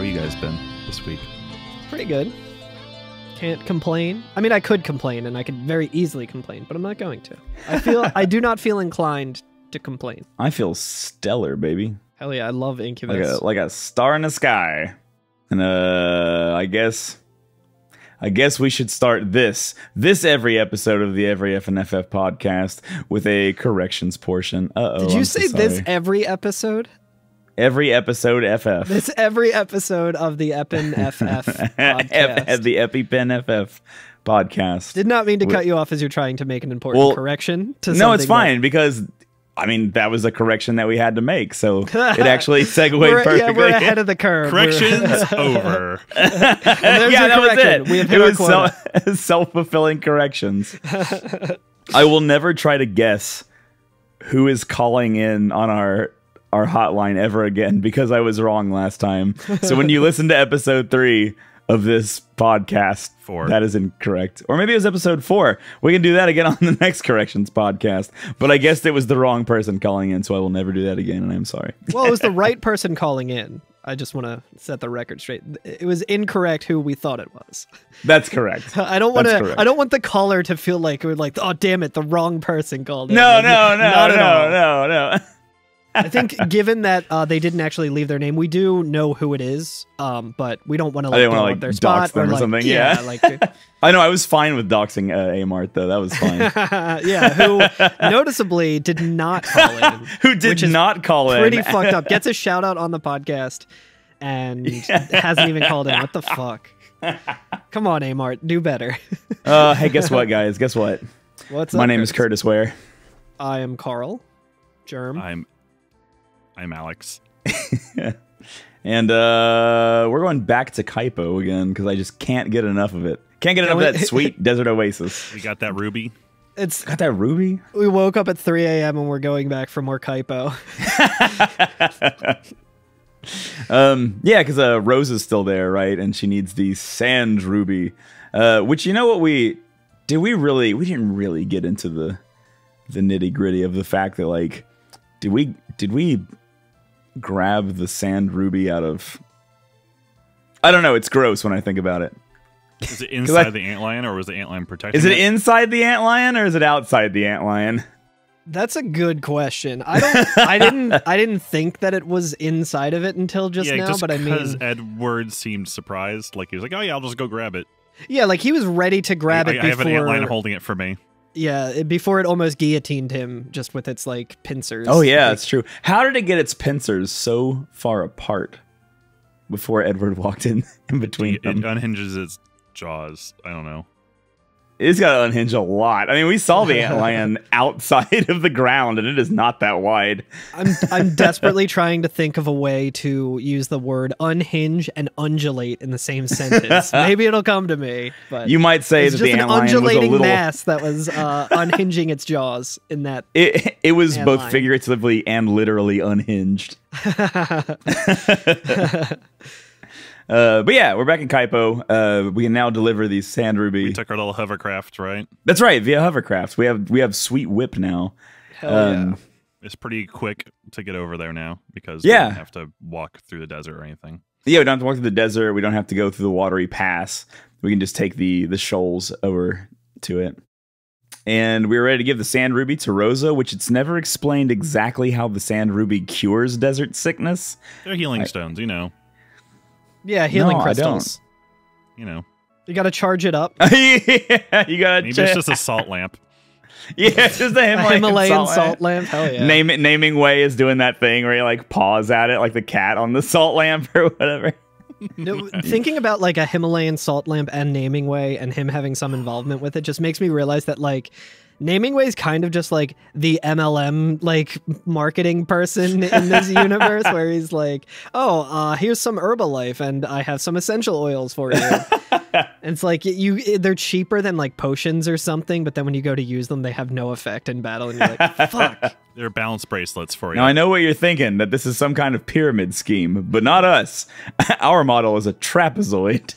How you guys been this week? Pretty good. Can't complain. I mean, I could complain, and I could very easily complain, but I'm not going to. I do not feel inclined to complain. I feel stellar, baby. Hell yeah, I love Incubus. Like a star in the sky. And I guess we should start this every episode of the Every FNFF podcast with a corrections portion. Did you say this every episode? Every episode FF. This every episode of the Epin FF podcast. The EpiPen FF podcast. Did not mean to cut you off as you're trying to make an important correction to something. No, it's fine because I mean that was a correction that we had to make, so it actually segued perfectly. Yeah, we're ahead of the curve. Corrections over. And there's your correction. We have hit our quota. Self-fulfilling corrections. I will never try to guess who is calling in on our hotline ever again because I was wrong last time. So when you listen to episode 3 of this podcast, 4. That is incorrect. Or maybe it was episode 4. We can do that again on the next corrections podcast. But I guessed it was the wrong person calling in, so I will never do that again, and I'm sorry. Well, it was the right person calling in. I just want to set the record straight. It was incorrect who we thought it was. That's correct. I don't want to. I don't want the caller to feel like we're like, oh damn it, the wrong person called in. No. I think given that they didn't actually leave their name, we do know who it is, but we don't want to blow up their spot or something. Yeah. Like, I know. I was fine with doxing Amart though. That was fine. Yeah, who noticeably did not call in. Who did not call in? Pretty fucked up. Gets a shout out on the podcast and hasn't even called in. What the fuck? Come on, Amart, do better. Hey, guess what, guys? Guess what? What's up? My name is Curtis Ware. I am Carl. Germ. I'm Alex. And we're going back to Kaipo again because I just can't get enough of it. Can't get enough of that sweet desert oasis. We got that ruby. Got that ruby? We woke up at 3 a.m. and we're going back for more Kaipo. Yeah, because Rose is still there, right? And she needs the sand ruby. Which, you know what we didn't really get into the nitty gritty of the fact that, like, did we grab the sand ruby out of... I don't know, it's gross when I think about it. Is it inside the antlion, or was the antlion protecting it? Is it inside the antlion, or is it outside the antlion? That's a good question. I didn't think that it was inside of it until just now, but I mean, because Edward seemed surprised, like he was like, "Oh yeah, I'll just go grab it." Yeah, like he was ready to grab it before... I have an antlion holding it for me. Yeah, before it almost guillotined him just with its, like, pincers. Oh, yeah, that's true. How did it get its pincers so far apart before Edward walked in between them? It unhinges its jaws. I don't know. It's got to unhinge a lot. I mean, we saw the antlion outside of the ground, and it is not that wide. I'm desperately trying to think of a way to use the word unhinge and undulate in the same sentence. Maybe it'll come to me. But you might say that the antlion was a little... just an undulating mass that was unhinging its jaws in that. It was both figuratively and literally unhinged. But yeah, we're back in Kaipo. We can now deliver these sand ruby. We took our little hovercraft, right? That's right, via hovercraft. We have sweet whip now. Hell yeah. It's pretty quick to get over there now because we don't have to walk through the desert or anything. Yeah, we don't have to walk through the desert. We don't have to go through the watery pass. We can just take the shoals over to it. And we're ready to give the sand ruby to Rosa, which it's never explained exactly how the sand ruby cures desert sickness. They're healing stones, you know. Yeah, healing crystals. You know. You gotta charge it up. Yeah, you gotta... Maybe it's just a salt lamp. Yeah, it's just a Himalayan salt lamp. Hell yeah. Naming Way is doing that thing where he, like, paws at it like the cat on the salt lamp or whatever. No, thinking about, like, a Himalayan salt lamp and Naming Way and him having some involvement with it just makes me realize that, like, Naming Way is kind of just like the MLM like marketing person in this universe where he's like, oh, here's some Herbalife and I have some essential oils for you. And it's like they're cheaper than like potions or something, but then when you go to use them, they have no effect in battle, and you're like, fuck. They're balance bracelets for you. Now I know what you're thinking, that this is some kind of pyramid scheme, but not us. Our model is a trapezoid.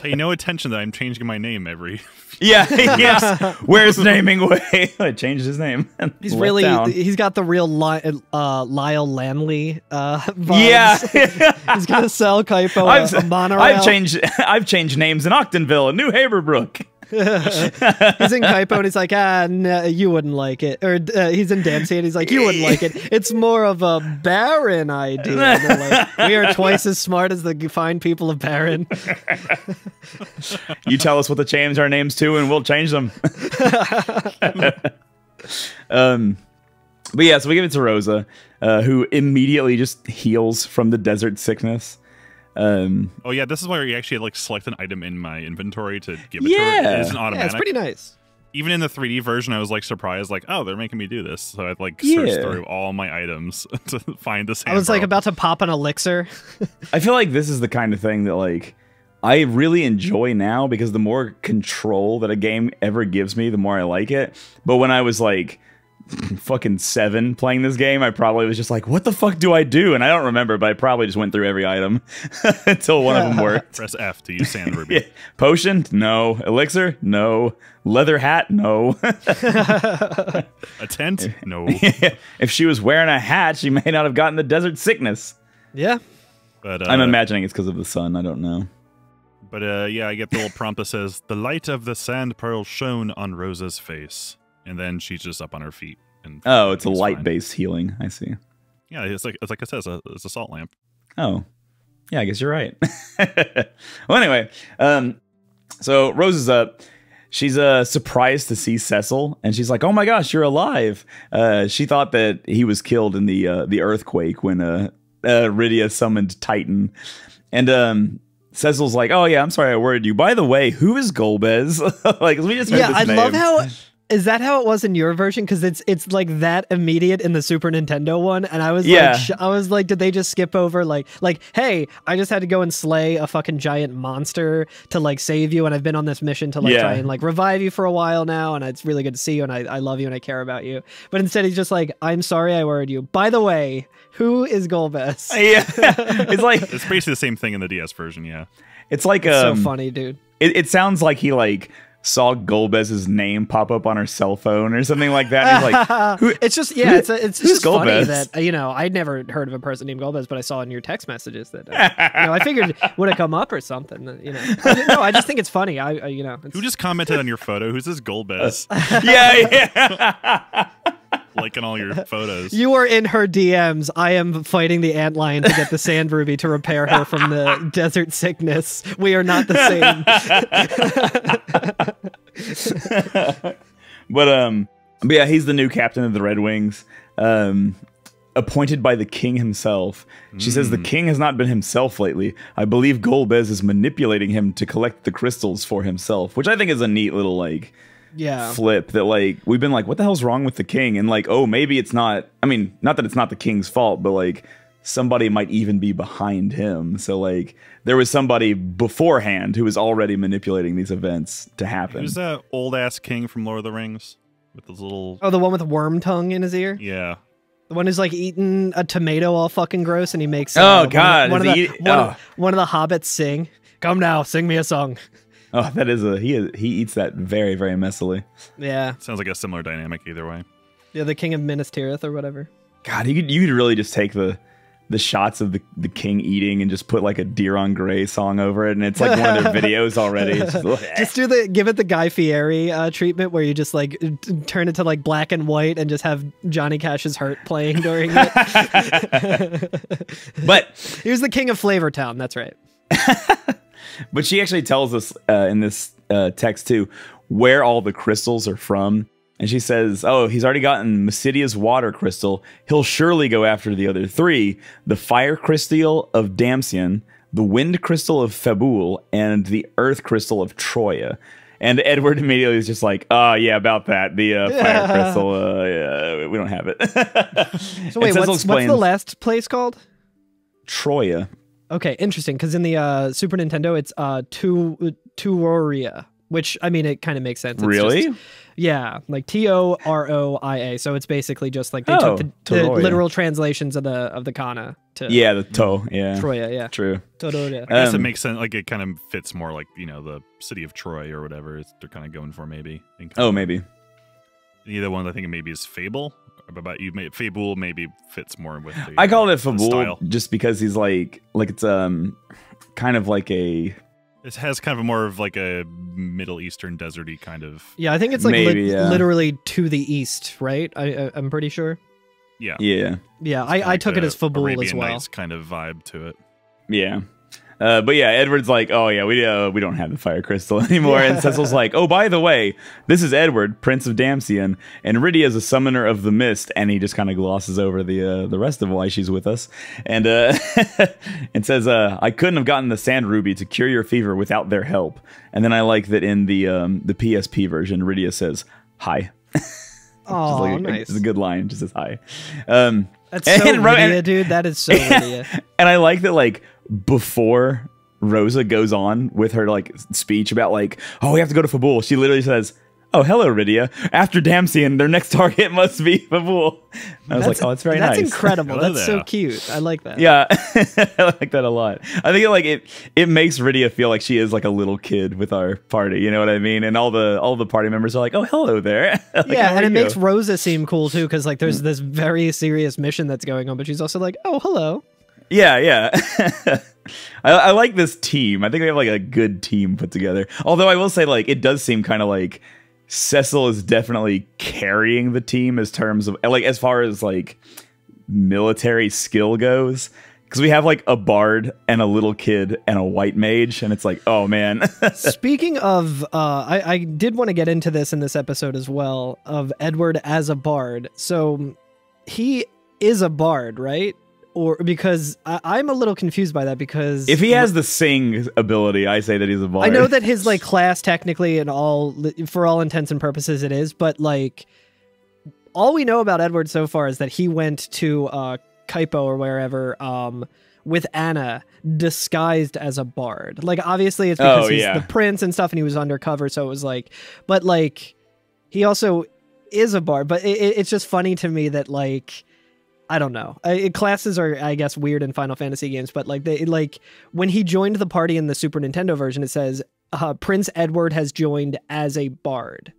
Pay no attention that I'm changing my name every. Yeah. Where's naming way? I changed his name. He's got the real Lyle Lanley vibes. Yeah. He's gonna sell Kaipo a monorail. I've changed names in Octonville and New Haverbrook. He's in Kaipo and he's like, no, you wouldn't like it. Or he's in Dempsey and he's like, you wouldn't like it. It's more of a Baron idea. Like, we are twice as smart as the fine people of Baron. You tell us what to change our names to and we'll change them. But yeah, so we give it to Rosa, who immediately just heals from the desert sickness. Oh yeah, this is where you actually like select an item in my inventory to give it to her. It isn't automatic. Yeah, it's pretty nice. Even in the 3D version, I was like surprised, like, oh, they're making me do this. So I'd like search through all my items to find the sand. I was like about to pop an elixir. I feel like this is the kind of thing that like I really enjoy now, because the more control that a game ever gives me, the more I like it. But when I was like fucking 7 playing this game, I probably was just like, what the fuck do I do? And I don't remember, but I probably just went through every item until one of them worked. Press F to use sand ruby. Yeah. Potion? No. Elixir? No. Leather hat? No. A tent? No. If she was wearing a hat, she may not have gotten the desert sickness. Yeah. But I'm imagining it's because of the sun. I don't know. But yeah, I get the little prompt that says, the light of the sand pearl shone on Rosa's face. And then she's just up on her feet. And it's a light-based healing. I see. Yeah, it's like I said, it's a salt lamp. Oh, yeah, I guess you're right. Well, anyway, so Rose is up. She's surprised to see Cecil, and she's like, "Oh my gosh, you're alive!" She thought that he was killed in the earthquake when Rydia summoned Titan, and Cecil's like, "Oh yeah, I'm sorry I worried you. By the way, who is Golbez?" Like, we just heard this name. Love how. Is that how it was in your version? Because it's like that immediate in the Super Nintendo one, and I was like, did they just skip over like, hey, I just had to go and slay a fucking giant monster to like save you, and I've been on this mission to like try and like revive you for a while now, and it's really good to see you, and I love you and I care about you. But instead, he's just like, I'm sorry I worried you. By the way, who is Golbez? Yeah, it's like it's basically the same thing in the DS version. Yeah, it's like so funny, dude. It sounds like he like saw Golbez's name pop up on her cell phone or something like that. And he's like, who, it's just it's just funny that I'd never heard of a person named Golbez, but I saw in your text messages that I figured it would have come up or something. No, I just think it's funny. Who just commented on your photo? Who's this Golbez? Yeah. Liking all your photos. You are in her DMs. I am fighting the antlion to get the sand ruby to repair her from the desert sickness. We are not the same. But yeah, he's the new captain of the Red Wings, appointed by the king himself. She says the king has not been himself lately. I believe Golbez is manipulating him to collect the crystals for himself, which I think is a neat little flip that like we've been like, what the hell's wrong with the king? And like, oh, maybe it's not, I mean, not that it's not the king's fault, but like somebody might even be behind him. So like there was somebody beforehand who was already manipulating these events to happen. Who's that old ass king from Lord of the Rings with those little the one with a worm tongue in his ear? Yeah. The one who's like eating a tomato all fucking gross, and he makes one of the hobbits sing. Come now, sing me a song. Oh, that is he eats that very, very messily. Yeah. Sounds like a similar dynamic either way. Yeah, the king of Minas Tirith or whatever. God, you could really just take the shots of the king eating and just put like a Deer on Grey song over it, and it's like one of their videos already. Just give it the Guy Fieri treatment, where you just like turn it to like black and white and just have Johnny Cash's Hurt playing during it. But he was the king of Flavortown. That's right. But she actually tells us in this text too where all the crystals are from. And she says, oh, he's already gotten Mysidia's water crystal. He'll surely go after the other 3. The fire crystal of Damcian, the wind crystal of Fabul, and the earth crystal of Troya. And Edward immediately is just like, yeah, about that. The fire crystal, we don't have it. So wait, what's the last place called? Troya. Okay, interesting. Because in the Super Nintendo, it's Toroia, which I mean, it kind of makes sense. It's Really? just, yeah, like Toroia. So it's basically just like they Oh, took the Toroia. literal translations of the kana to Yeah, the toe. Yeah, Troya. Yeah, true. Toroia. I guess it Um, makes sense. Like it kind of fits more like the city of Troy or whatever they're kind of going for maybe. Oh, maybe. Either one I think maybe is Fable. About Fable maybe fits more with. The, I called it the Fabul style. just because he's like it's kind of like a It has kind of more of like a Middle Eastern deserty kind of. Yeah, I think it's like Maybe, yeah. literally to the east, right? I'm pretty sure. Yeah. yeah. Yeah, It's I like took it the as Fabul Arabian as well. Nights kind of vibe to it. Yeah. But yeah, Edward's like, oh yeah, we don't have the fire crystal anymore. And Cecil's like, oh, by the way, this is Edward, Prince of Damcian, and Rydia is a summoner of the mist. And he just kind of glosses over the rest of why she's with us, and and says, I couldn't have gotten the sand ruby to cure your fever without their help. And then I like that in the PSP version, Rydia says hi. Oh, like, nice. It's a good line. Just says hi. That's so Rydia, dude. That is so Rydia. And I like that, like, before Rosa goes on with her, like, speech about, like, oh, we have to go to Fabul, she literally says, oh, hello, Rydia. After Damcian, their next target must be Fabul. I was like, oh, that's very nice. That's incredible. Hello That's there. so cute. I like that. Yeah, I like that a lot. I think it makes Rydia feel like she is like a little kid with our party. You know what I mean? And all the party members are like, "Oh, hello there." Like, Yeah, how and are it you? makes Rosa seem cool too, because like there's this very serious mission that's going on, but she's also like, "Oh, hello." Yeah. I like this team. I think we have like a good team put together. Although I will say, like, it does seem kind of like Cecil is definitely carrying the team as terms of like as far as like military skill goes. Because we have like a bard and a little kid and a white mage, and it's like, oh man. Speaking of, I did want to get into this in this episode as well, of Edward as a bard. So he is a bard, right? Or because I'm a little confused by that, because If he has the sing ability, I say that he's a bard. I know that his like class technically and all, for all intents and purposes it is, but like all we know about Edward so far is that he went to Kaipo or wherever with Anna disguised as a bard. Like obviously it's because he's the prince and stuff and he was undercover, so it was like, but like he also is a bard. But it's just funny to me that like, I don't know. Classes are, I guess, weird in Final Fantasy games, but like they like when he joined the party in the Super Nintendo version, it says Prince Edward has joined as a bard.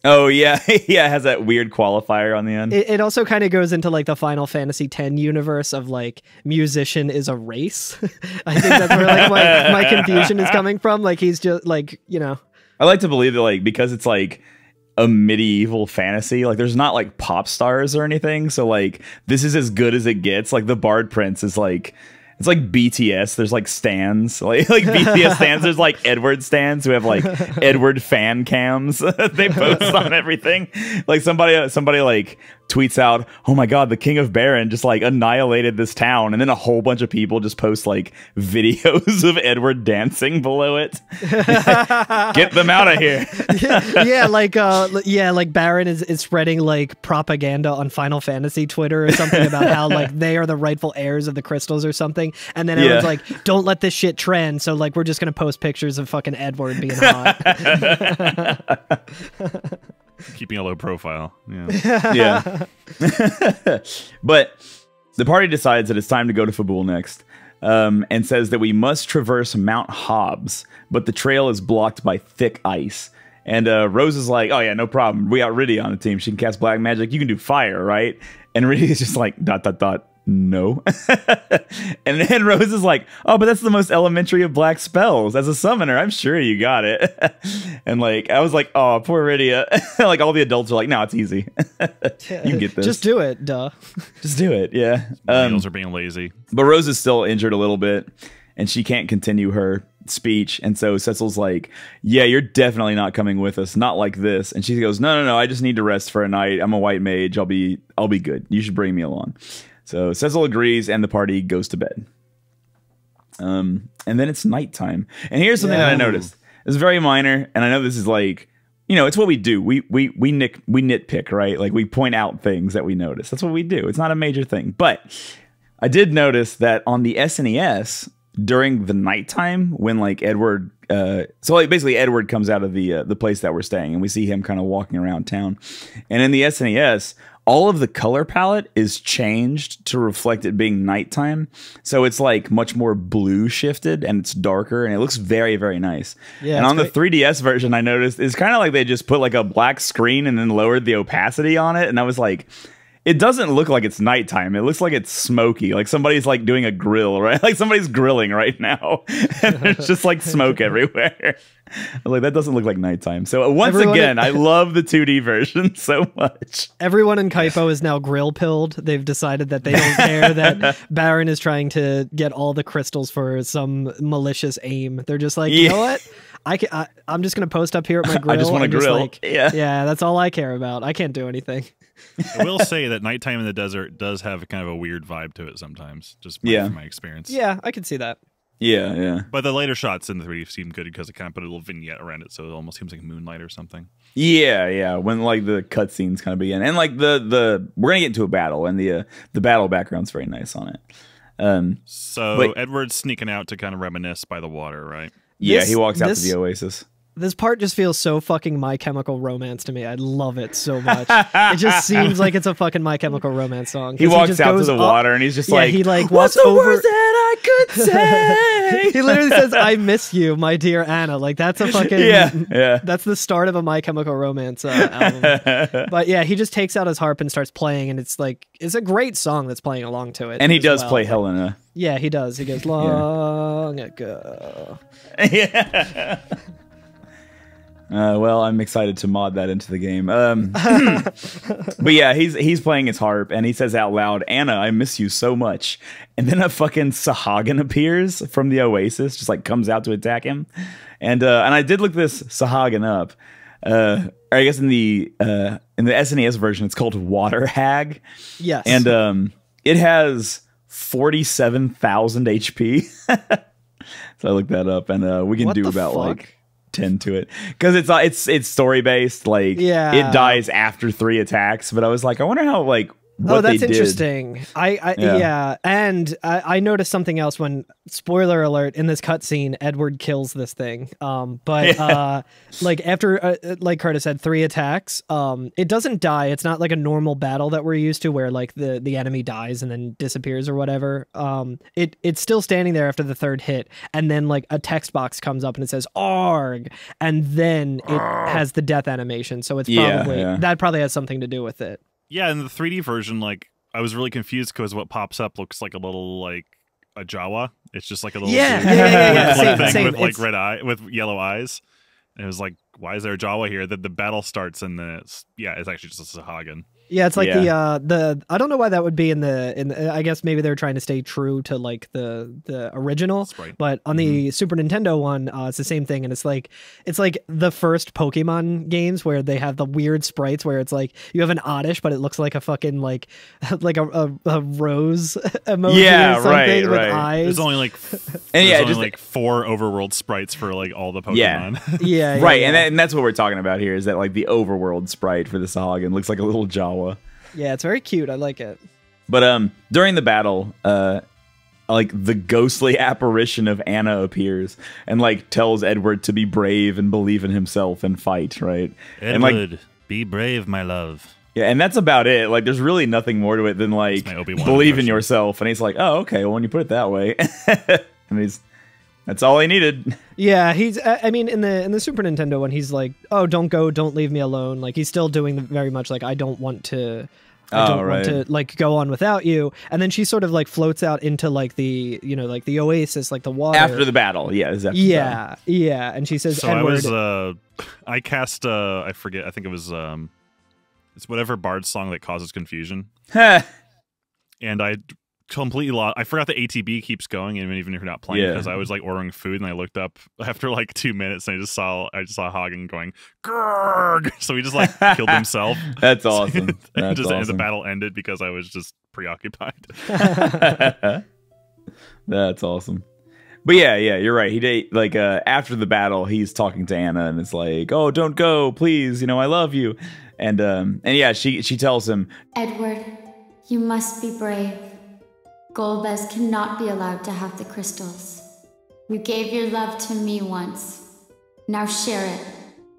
Oh yeah, yeah, it has that weird qualifier on the end. It also kind of goes into like the Final Fantasy X universe of like musician is a race. I think that's where like my confusion is coming from. Like he's just like, you know. I like to believe that like because it's like a medieval fantasy, like there's not like pop stars or anything, so like this is as good as it gets. Like the Bard Prince is like, it's like BTS. There's like stans, like BTS stans. There's like Edward stans who have like Edward fan cams. They post on everything. Like somebody like tweets out, "Oh my God, the King of Baron just like annihilated this town," and then a whole bunch of people just post like videos of Edward dancing below it. Get them out of here. Like Baron is spreading like propaganda on Final Fantasy Twitter or something about how like they are the rightful heirs of the crystals or something, and then everyone's like, "Don't let this shit trend." So like we're just gonna post pictures of fucking Edward being hot. Keeping a low profile. Yeah. Yeah. But the party decides that it's time to go to Fabul next, and says that we must traverse Mount Hobbs, but the trail is blocked by thick ice. And Rose is like, oh yeah, no problem. We got Rydia on the team. She can cast black magic. You can do fire, right? And Rydia is just like, ... No. And then Rose is like, oh, but that's the most elementary of black spells. As a summoner, I'm sure you got it. And like, I was like, oh, poor Rydia. Like all the adults are like, no, it's easy. You can get this. Just do it, duh. Just do it, yeah. Millennials are being lazy. But Rose is still injured a little bit, and she can't continue her speech. And so Cecil's like, yeah, you're definitely not coming with us. Not like this. And she goes, no, I just need to rest for a night. I'm a white mage. I'll be good. You should bring me along. So Cecil agrees, and the party goes to bed. And then it's nighttime. And here's something that I noticed. It's very minor, and I know this is like, you know, it's what we do. We nitpick, right? Like we point out things that we notice. That's what we do. It's not a major thing. But I did notice that on the SNES during the nighttime when like Edward, so like basically Edward comes out of the place that we're staying and we see him kind of walking around town, and in the SNES, all of the color palette is changed to reflect it being nighttime. So it's like much more blue shifted and it's darker and it looks very, very nice. Yeah, and on the 3DS version, I noticed it's kind of like they just put like a black screen and then lowered the opacity on it. And I was like, it doesn't look like it's nighttime. It looks like it's smoky. Like somebody's like doing a grill, right? Like somebody's grilling right now. And there's just like smoke everywhere. I was like, that doesn't look like nighttime. So once again, I love the 2D version so much. Everyone in Kaipo is now grill pilled. They've decided that they don't care that Baron is trying to get all the crystals for some malicious aim. They're just like, you know what? I'm just going to post up here at my grill. I just want to grill. Like, yeah, that's all I care about. I can't do anything. I will say that nighttime in the desert does have kind of a weird vibe to it sometimes, just from my experience. Yeah, I can see that. Yeah. But the later shots in the 3D seem good because it kind of put a little vignette around it, so it almost seems like moonlight or something. Yeah. When like the cutscenes kind of begin, and like the we're gonna get into a battle, and the battle background's very nice on it. So Edward's sneaking out to kind of reminisce by the water, right? Yeah, he walks out to the oasis. This part just feels so fucking My Chemical Romance to me. I love it so much. It just seems like it's a fucking My Chemical Romance song. He walks out to the water and he's just like, he like what's walks the over. worst that I could say? He literally says, "I miss you, my dear Anna." Like that's a fucking yeah. That's the start of a My Chemical Romance album. But yeah, he just takes out his harp and starts playing, and it's like it's a great song that's playing along to it. And he does play Helena. Yeah, he does. He goes long ago. Yeah. Well, I'm excited to mod that into the game. But yeah, he's playing his harp and he says out loud, "Anna, I miss you so much." And then a fucking Sahagin appears from the oasis, just like comes out to attack him. And I did look this Sahagin up. Or I guess in the SNES version, it's called Water Hag. Yes. And it has 47,000 HP. So I looked that up, and we can do about like 10 to it because it's story based. Like it dies after 3 attacks. But I was like, I wonder how like what that's they did. interesting. And I noticed something else when, spoiler alert, in this cutscene, Edward kills this thing. Like after, like Curtis said, 3 attacks, it doesn't die. It's not like a normal battle that we're used to where like the enemy dies and then disappears or whatever. It's still standing there after the 3rd hit, and then like a text box comes up and it says "ARG," and then it has the death animation. So it's probably that probably has something to do with it. Yeah, in the 3D version, like I was really confused because what pops up looks like a little like a Jawa. It's just like a little same. with like red with yellow eyes. And it was like, why is there a Jawa here? That the battle starts and then it's actually just a Sahagin. Yeah, it's like the I don't know why that would be in the I guess maybe they're trying to stay true to like the original, right. But on the Super Nintendo one, it's the same thing, and it's like the first Pokemon games where they have the weird sprites where it's like you have an Oddish, but it looks like a fucking like a rose emoji or something with eyes. There's only like like 4 overworld sprites for like all the Pokemon. Yeah, right, and that's what we're talking about here is that like the overworld sprite for the Sahagin looks like a little Jawa. Yeah, it's very cute. I like it. But during the battle, like the ghostly apparition of Anna appears and like tells Edward to be brave and believe in himself and fight, right? Edward, and like, be brave, my love. Yeah, and that's about it. Like there's really nothing more to it than like believe in yourself. And he's like, "Oh, okay, well when you put it that way." And that's all he needed. Yeah, I mean, in the Super Nintendo one, he's like, "Oh, don't go, don't leave me alone." Like he's still doing very much like, "I don't want to like go on without you." And then she sort of like floats out into like the like the oasis, like the water after the battle. Yeah, and she says, "So Edward, I cast I forget. I think it was it's whatever Bard's song that causes confusion." And I completely lost. I forgot the ATB keeps going, and even if you're not playing, because I was like ordering food, and I looked up after like 2 minutes, and I just saw Hagen going "Grrrg!" So he just like killed himself. That's awesome. And the battle ended because I was just preoccupied. That's awesome. But yeah, you're right. He did like after the battle, he's talking to Anna, and it's like, "Oh, don't go, please. You know, I love you." And yeah, she tells him, "Edward, you must be brave." Golbez cannot be allowed to have the crystals. You gave your love to me once. Now share it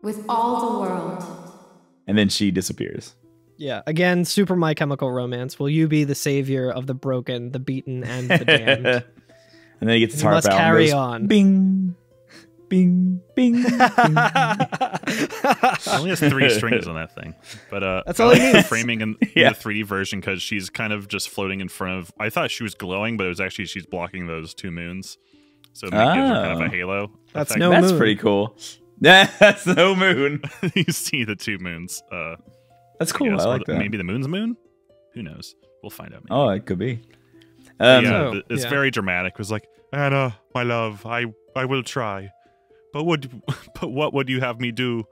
with all the world. And then she disappears. Yeah, again, super My Chemical Romance. Will you be the savior of the broken, the beaten, and the damned? And then he gets his harp must out and carry goes, on. Bing, bing, bing, bing. It only has 3 strings on that thing, but that's all it needs. The framing in the 3D version, because she's kind of just floating in front of. I thought she was glowing, but it was actually she's blocking those 2 moons, so it gives her kind of a halo. That's effect. no That's moon. pretty cool. That's no moon. You see the 2 moons. That's cool. I like that. Maybe the moon's moon. Who knows? We'll find out. Maybe. Oh, it could be. It's very dramatic. It was like, Anna, my love, I will try, but what would you have me do?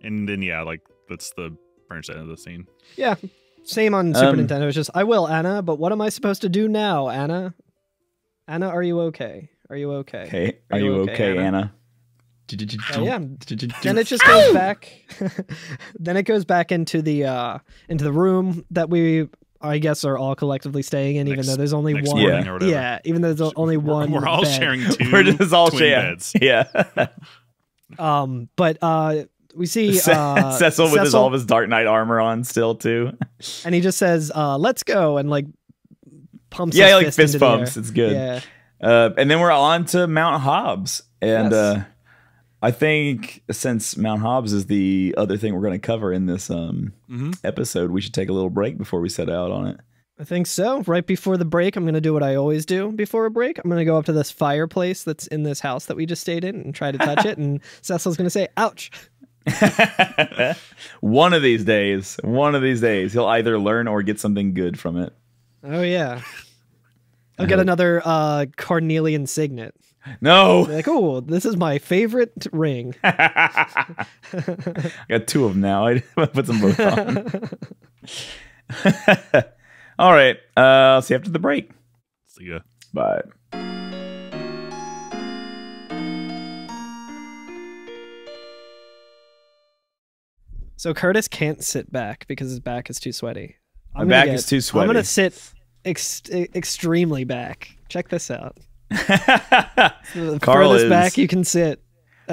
And then like that's the branch end of the scene. Yeah, same on Super Nintendo. It's just, I will, Anna, but what am I supposed to do now, Anna? Anna, are you okay? Are you okay? Okay, are you okay, Anna? Yeah. Then it just goes back. Then it goes back into the room that we, I guess, are all collectively staying in, even though there's only one. Yeah, even though there's only one. We're all bed. sharing 2. We're just all twin sharing beds. Yeah. But we see Cecil with all of his Dark Knight armor on still too, and he just says, "Let's go," and like pumps. Yeah, his fist pumps. It's good. Yeah. And then we're on to Mount Hobbs, and I think since Mount Hobbs is the other thing we're going to cover in this episode, we should take a little break before we set out on it. I think so. Right before the break, I'm going to do what I always do before a break. I'm going to go up to this fireplace that's in this house that we just stayed in and try to touch it. And Cecil's going to say, ouch. One of these days, he'll either learn or get something good from it. Oh, yeah. I'll get another Cornelian signet. No. Like, oh, this is my favorite ring. I got 2 of them now. I put them both on. All right. I'll see you after the break. See ya. Bye. So Curtis can't sit back because his back is too sweaty. My back is too sweaty. I'm going to sit extremely back. Check this out. The furthest back you can sit.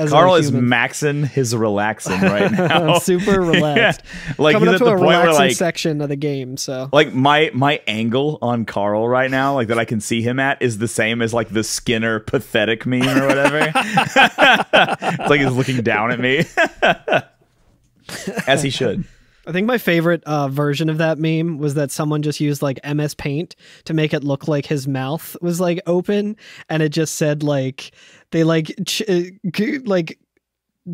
Carl is maxing his relaxing right now. I'm super relaxed. Yeah. Like coming he's up at to the a point where relaxing section of the game. So like my angle on Carl right now, like that I can see him at, is the same as like the Skinner pathetic meme or whatever. It's like he's looking down at me, as he should. I think my favorite version of that meme was that someone just used like MS Paint to make it look like his mouth was like open, and it just said like they like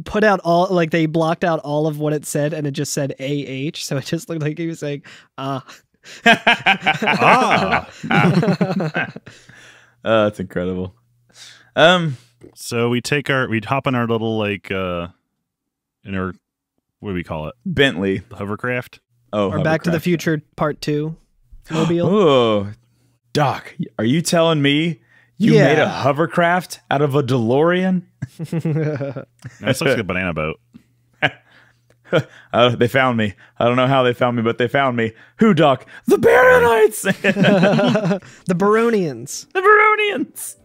put out all, like they blocked out all of what it said, and it just said AH, so it just looked like he was saying That's incredible. So we'd hop on our little like in our, what do we call it? Bentley. The hovercraft. Oh, or Back to the Future Part 2 mobile. Oh, Doc, are you telling me you made a hovercraft out of a DeLorean? That's like a banana boat. They found me. I don't know how they found me, but they found me. Who, Doc? The Baronites! The Baronians. The Baronians!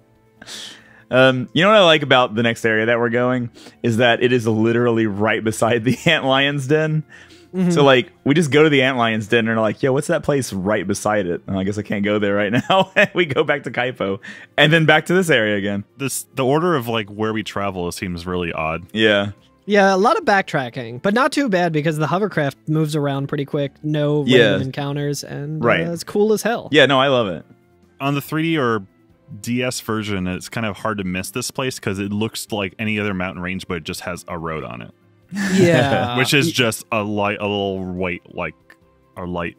You know what I like about the next area that we're going is that it is literally right beside the Antlion's Den. Mm-hmm. So like we just go to the Antlion's Den and are like, yo, what's that place right beside it? And I guess I can't go there right now. We go back to Kaipo and then back to this area again. The order of like where we travel seems really odd. Yeah. Yeah, a lot of backtracking, but not too bad because the hovercraft moves around pretty quick. No random encounters, and it's cool as hell. Yeah, no, I love it. On the 3D or DS version, it's kind of hard to miss this place because it looks like any other mountain range, but it just has a road on it. Yeah, which is just a little white, like a light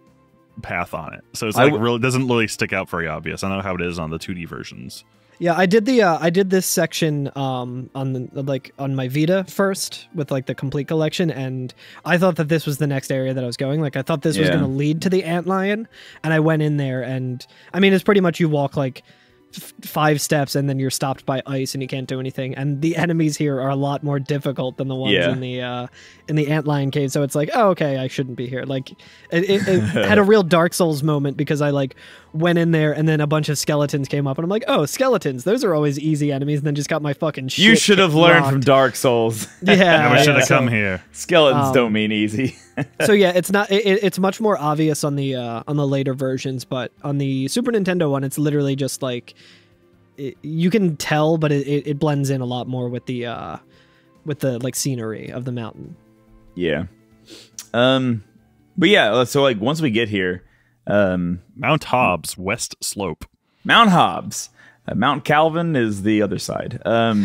path on it. So it's like really doesn't really stick out very obvious. I know how it is on the 2D versions. Yeah, I did this section on my Vita first with like the complete collection, and I thought that this was the next area that I was going. Like I thought this was going to lead to the Antlion, and I went in there, and I mean it's pretty much you walk like 5 steps and then you're stopped by ice and you can't do anything. And the enemies here are a lot more difficult than the ones in the Antlion Cave. So it's like, oh, okay, I shouldn't be here. Like it had a real Dark Souls moment because I like went in there and then a bunch of skeletons came up and I'm like, oh, skeletons, those are always easy enemies, and then just got my fucking shit. You should have learned from Dark Souls. Yeah, we should have come here. Skeletons don't mean easy. So yeah, it's not. It's much more obvious on the later versions, but on the Super Nintendo one, it's literally just like you can tell, but it blends in a lot more with the like scenery of the mountain. Yeah. But yeah, so like once we get here, Mount Hobbs, West Slope. Mount Hobbs. Mount Calvin is the other side. Yeah,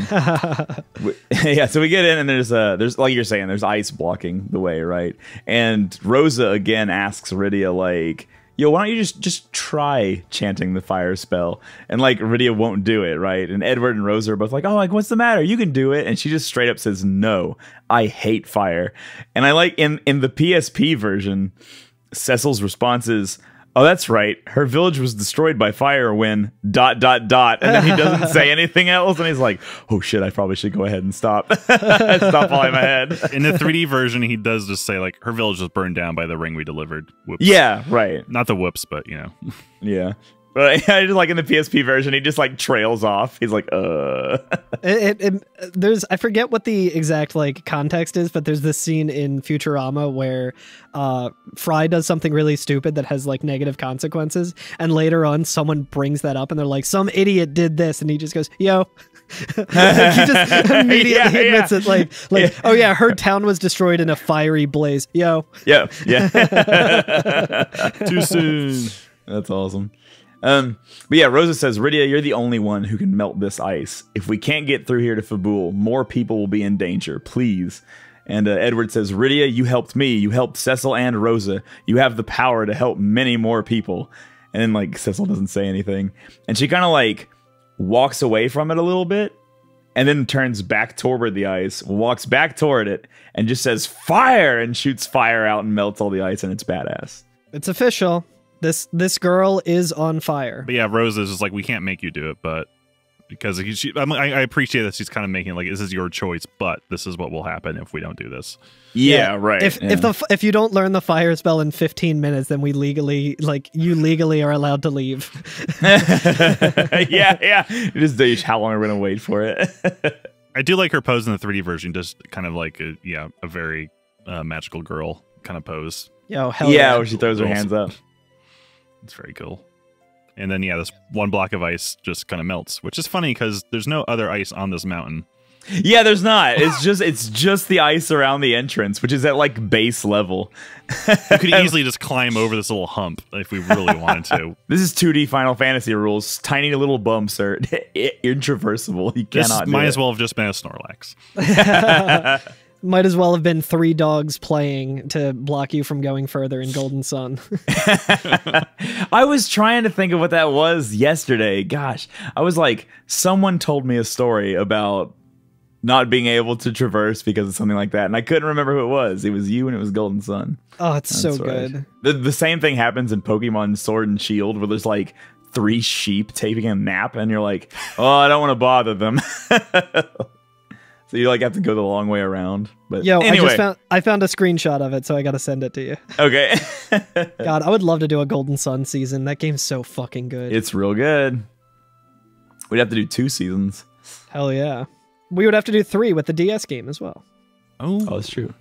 so we get in and there's like you're saying, there's ice blocking the way, right? And Rosa again asks Rydia like, yo, why don't you just try chanting the fire spell? And like Rydia won't do it, right? And Edward and Rosa are both like, oh, like what's the matter? You can do it. And she just straight up says, no, I hate fire. And I like in the PSP version, Cecil's response is, oh, that's right. Her village was destroyed by fire when ... And then he doesn't say anything else. And he's like, oh, shit, I probably should go ahead and stop. Stop while I'm ahead. In the 3D version, he does just say, like, her village was burned down by the ring we delivered. Whoops. Yeah, right. Not the whoops, but, you know. Yeah. But I just like in the PSP version, he just like trails off. He's like, There's, I forget what the exact like context is, but there's this scene in Futurama where Fry does something really stupid that has like negative consequences, and later on someone brings that up and they're like, some idiot did this, and he just goes, yo. Like, he just immediately admits it, like oh yeah, her town was destroyed in a fiery blaze. Yo. Yeah. Too soon. That's awesome. But yeah, Rosa says, Rydia, you're the only one who can melt this ice. If we can't get through here to Fabul, more people will be in danger. Please. And Edward says, Rydia, you helped me. You helped Cecil and Rosa. You have the power to help many more people. And then like Cecil doesn't say anything. And she kind of like walks away from it a little bit and then turns back toward the ice, walks back toward it, and just says, fire! And shoots fire out and melts all the ice, and it's badass. It's official. This girl is on fire. But yeah, Rose is just like, we can't make you do it, but because I appreciate that she's kind of making like, this is your choice, but this is what will happen if we don't do this. Yeah, right. If you don't learn the fire spell in 15 minutes, then you legally are allowed to leave. yeah. Just how long are we gonna wait for it? I do like her pose in the 3D version, just kind of like a very magical girl kind of pose. Yo, hell yeah, where she throws her hands up. It's very cool. And then, yeah, this one block of ice just kind of melts, which is funny because there's no other ice on this mountain. Yeah, there's not. It's just the ice around the entrance, which is at like base level. You could easily just climb over this little hump if we really wanted to. This is 2D Final Fantasy rules. Tiny little bumps are intraversable. You cannot. This might as well have just been a Snorlax. Might as well have been 3 dogs playing to block you from going further in Golden Sun. I was trying to think of what that was yesterday. Gosh, I was like, someone told me a story about not being able to traverse because of something like that, and I couldn't remember who it was. It was you, and it was Golden Sun. Oh, it's so good. The same thing happens in Pokemon Sword and Shield, where there's like 3 sheep taking a nap, and you're like, oh, I don't want to bother them. So you like have to go the long way around. But yo, anyway. I found a screenshot of it, so I got to send it to you. Okay. God, I would love to do a Golden Sun season. That game's so fucking good. It's real good. We'd have to do 2 seasons. Hell yeah. We would have to do 3 with the DS game as well. Oh, that's true.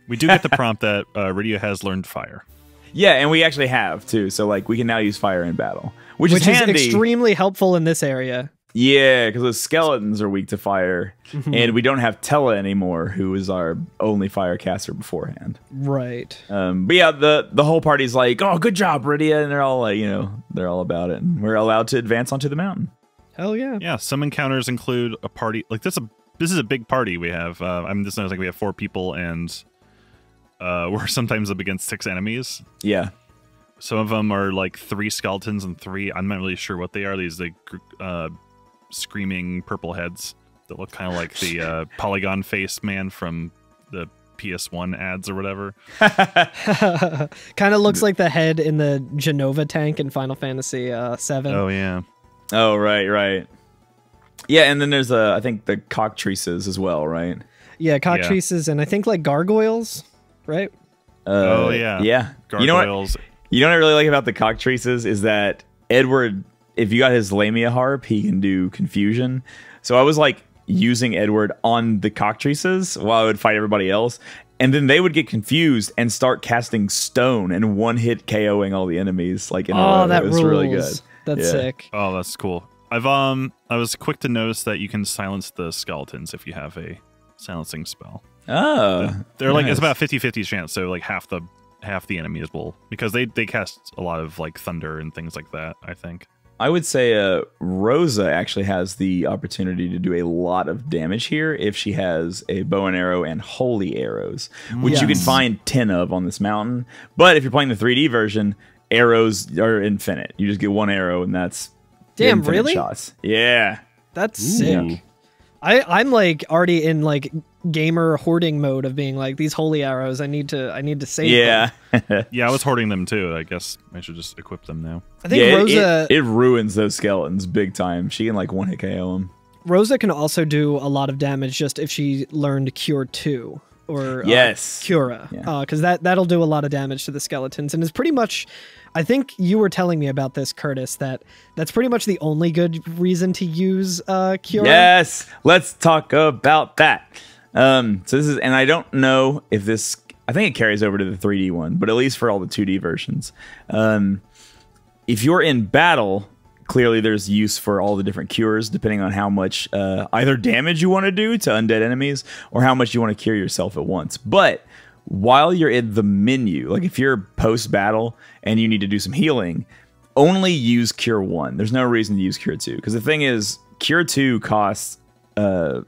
We do get the prompt that Rydia has learned fire. Yeah, and we actually have too. So like we can now use fire in battle, which is handy. Extremely helpful in this area. Yeah, because the skeletons are weak to fire, and we don't have Tella anymore, who was our only fire caster beforehand. Right. But yeah, the whole party's like, "Oh, good job, Rydia," and they're all like, they're all about it. And we're allowed to advance onto the mountain. Hell yeah. Yeah, some encounters include a party like this. This is a big party we have. This knows like we have 4 people, and we're sometimes up against 6 enemies. Yeah. Some of them are like 3 skeletons and 3. I'm not really sure what they are. These like screaming purple heads that look kind of like the polygon face man from the PS1 ads or whatever. Kind of looks like the head in the Genova tank in Final Fantasy VII. Oh yeah. Oh, right. Yeah, and then there's I think the cockatrices as well, right? Yeah, cockatrices and I think like gargoyles, right? Yeah. Gargoyles. You know what I really like about the cockatrices is that Edward, if you got his Lamia harp, he can do confusion. So I was like using Edward on the cockatrices while I would fight everybody else. And then they would get confused and start casting stone and one-hit KOing all the enemies. Like in a row. That was rules. Really good. That's sick. Oh, that's cool. I was quick to notice that you can silence the skeletons if you have a silencing spell. Oh, they're like it's about 50-50 chance. So like half the enemies will, because they cast a lot of like thunder and things like that. I think. I would say Rosa actually has the opportunity to do a lot of damage here if she has a bow and arrow and holy arrows, which you can find 10 of on this mountain. But if you're playing the 3D version, arrows are infinite. You just get one arrow and that's infinite shots. Yeah. That's sick. I'm like already in like gamer hoarding mode of being like, these holy arrows, I need to save them. Yeah, I was hoarding them too. I guess I should just equip them now. I think Rosa it ruins those skeletons big time. She can like one hit KO them. Rosa can also do a lot of damage just if she learned Cure 2 or Cura, because that'll do a lot of damage to the skeletons, and is pretty much. I think you were telling me about this, Curtis, that's pretty much the only good reason to use Cura. Yes, let's talk about that. So this is, and I don't know if this, I think it carries over to the 3D one, but at least for all the 2D versions. If you're in battle, clearly there's use for all the different cures, depending on how much either damage you want to do to undead enemies or how much you want to cure yourself at once. But while you're in the menu, like if you're post-battle and you need to do some healing, only use Cure 1. There's no reason to use Cure 2. Because the thing is, Cure 2 costs... like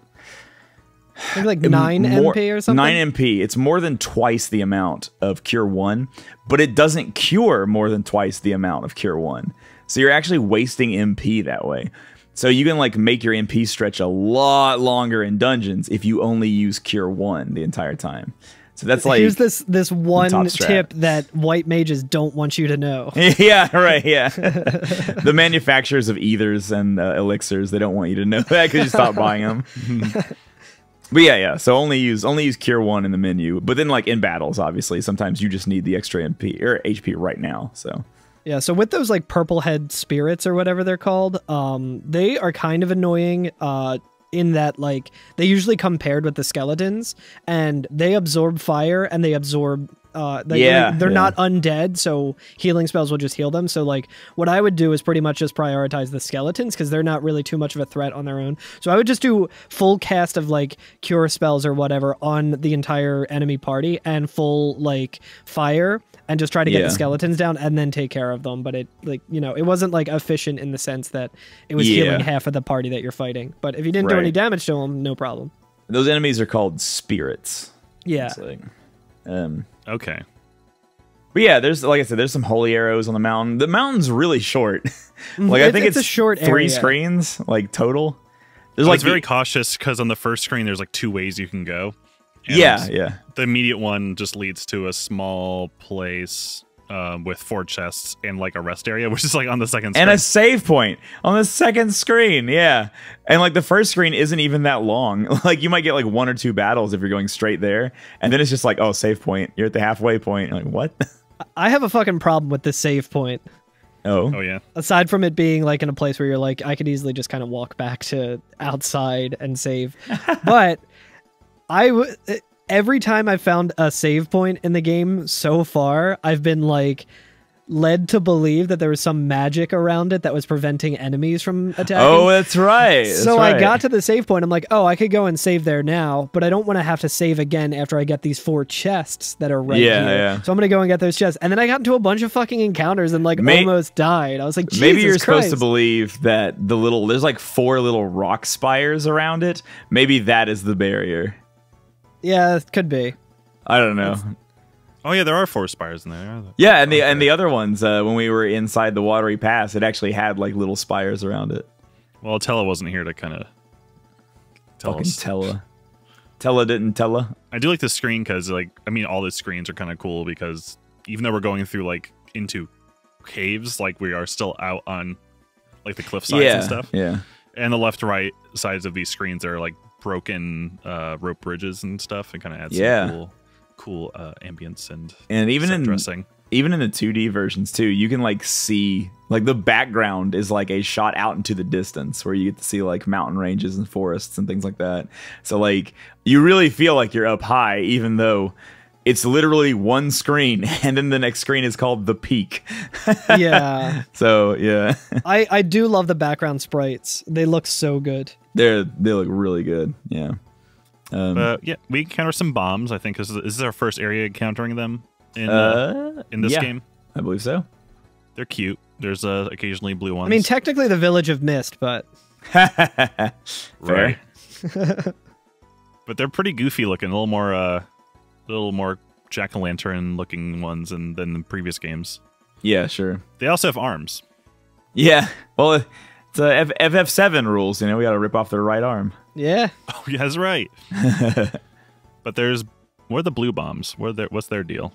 9 MP or something? 9 MP. It's more than twice the amount of Cure 1, but it doesn't cure more than twice the amount of Cure 1. So you're actually wasting MP that way. So you can like make your MP stretch a lot longer in dungeons if you only use Cure 1 the entire time. So that's like, here's this one tip that white mages don't want you to know. Yeah, right. Yeah, the manufacturers of ethers and elixirs, they don't want you to know that because you stop buying them. But yeah. So only use Cure 1 in the menu. But then like in battles, obviously, sometimes you just need the extra MP or HP right now. So yeah. So with those like purple head spirits or whatever they're called, they are kind of annoying. In that, like, they usually come paired with the skeletons, and they absorb fire, and they absorb, they're not undead, so healing spells will just heal them. So, like, what I would do is pretty much just prioritize the skeletons, because they're not really too much of a threat on their own. So I would just do full cast of, like, cure spells or whatever on the entire enemy party, and full, like, fire, and just try to get the skeletons down and then take care of them. But it, like, you know, it wasn't like efficient in the sense that it was healing half of the party that you're fighting. But if you didn't do any damage to them, no problem. Those enemies are called spirits. Yeah. Like, okay. But yeah, there's, like I said, there's some holy arrows on the mountain. The mountain's really short. Like I think it's a short 3 area. screens, like total. There's I like was very cautious because on the first screen there's like 2 ways you can go. And yeah. The immediate one just leads to a small place with 4 chests and like a rest area, which is like on the second screen. And a save point on the second screen, yeah. And like the first screen isn't even that long. Like you might get like 1 or 2 battles if you're going straight there. And then it's just like, oh, save point. You're at the halfway point. You're like, what? I have a fucking problem with this save point. Oh yeah. Aside from it being like in a place where you're like, I could easily just kind of walk back to outside and save. But every time I've found a save point in the game so far, I've been like led to believe that there was some magic around it that was preventing enemies from attacking. Oh, that's right. I got to the save point. I'm like, oh, I could go and save there now, but I don't want to have to save again after I get these 4 chests that are right here. Yeah. So I'm going to go and get those chests. And then I got into a bunch of fucking encounters and like almost died. I was like, Jesus maybe you're Christ. supposed to believe that there's like 4 little rock spires around it. Maybe that is the barrier. Yeah, it could be. I don't know. Oh yeah, there are 4 spires in there. Yeah, and the other ones, when we were inside the watery pass, it actually had like little spires around it. Well, Tella wasn't here to kind of tell us. Tella didn't tell her. I do like this screen because, like, I mean, all the screens are kind of cool because even though we're going through like into caves, like we are still out on like the cliff sides and stuff. Yeah. And the left right sides of these screens are like broken rope bridges and stuff, and kind of adds some cool ambience and even in dressing. Even in the 2D versions too, you can like see like the background is like a shot out into the distance where you get to see like mountain ranges and forests and things like that. So like you really feel like you're up high, even though it's literally one screen, and then the next screen is called the peak. Yeah. So yeah, I do love the background sprites. They look so good. they look really good. Yeah. Yeah, we encounter some bombs. I think this is our first area encountering them in this game. I believe so. They're cute. There's occasionally blue ones. I mean, technically the Village of Mist, but right. But they're pretty goofy looking. A little more jack-o'-lantern looking ones than the previous games. Yeah, sure. They also have arms. Yeah. Well, it's FF7 rules. You know, we got to rip off their right arm. yeah. Oh, yeah, that's right. But what are the blue bombs? What's their deal?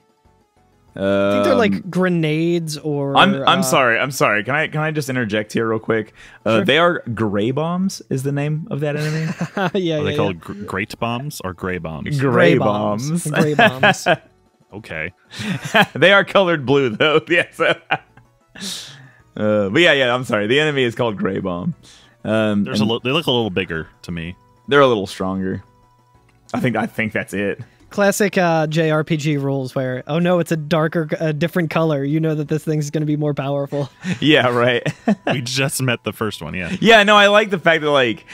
I think they're like grenades or. I'm sorry. Can I just interject here real quick? Sure. They are gray bombs. Is the name of that enemy? Yeah, Are they called great bombs or gray bombs? Gray bombs. Gray bombs. Okay. They are colored blue though. Yes. But yeah. I'm sorry. The enemy is called Gray Bomb. They look a little bigger to me. They're a little stronger. I think that's it. Classic JRPG rules where, oh no, it's a different color. You know that this thing's going to be more powerful. Yeah, right. We just met the first one, yeah. Yeah, no, I like the fact that like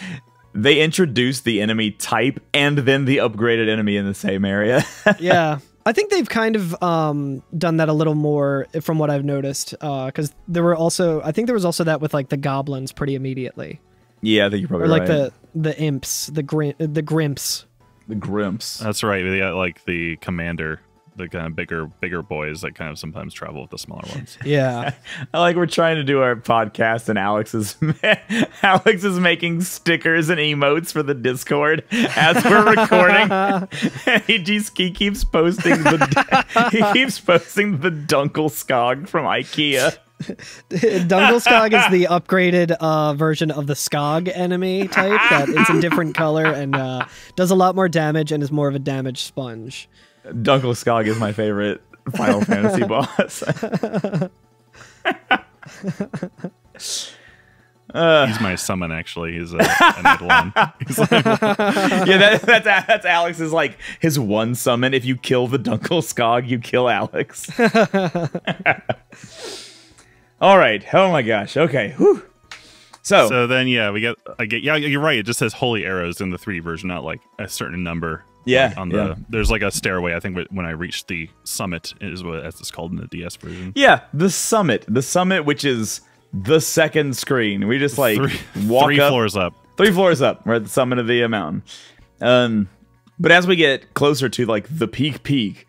they introduced the enemy type and then the upgraded enemy in the same area. Yeah. I think they've kind of done that a little more from what I've noticed, because there was also that with like the goblins pretty immediately. Yeah, I think you're probably right. Or like right. the imps, the grimps. The Grimps. That's right. They got like the commander, the kind of bigger boys that kind of sometimes travel with the smaller ones. Yeah. I like we're trying to do our podcast and Alex is making stickers and emotes for the Discord as we're recording. he keeps posting the Dunkelskog from IKEA. Dunkelskog is the upgraded version of the Skog enemy type that it's a different color and does a lot more damage and is more of a damage sponge. Dunkelskog is my favorite Final Fantasy boss. He's my summon, actually. He's an Eidolon. Yeah, that's Alex's like his one summon. If you kill the Dunkelskog, you kill Alex. All right. Oh my gosh. Okay. Whew. So then, yeah, yeah, you're right. It just says holy arrows in the 3D version, not like a certain number. Yeah. Like there's like a stairway. I think when I reached the summit is what as it's called in the DS version. Yeah, the summit, which is the second screen. We just like walk three floors up. 3 floors up. We're at the summit of the mountain. But as we get closer to like the peak.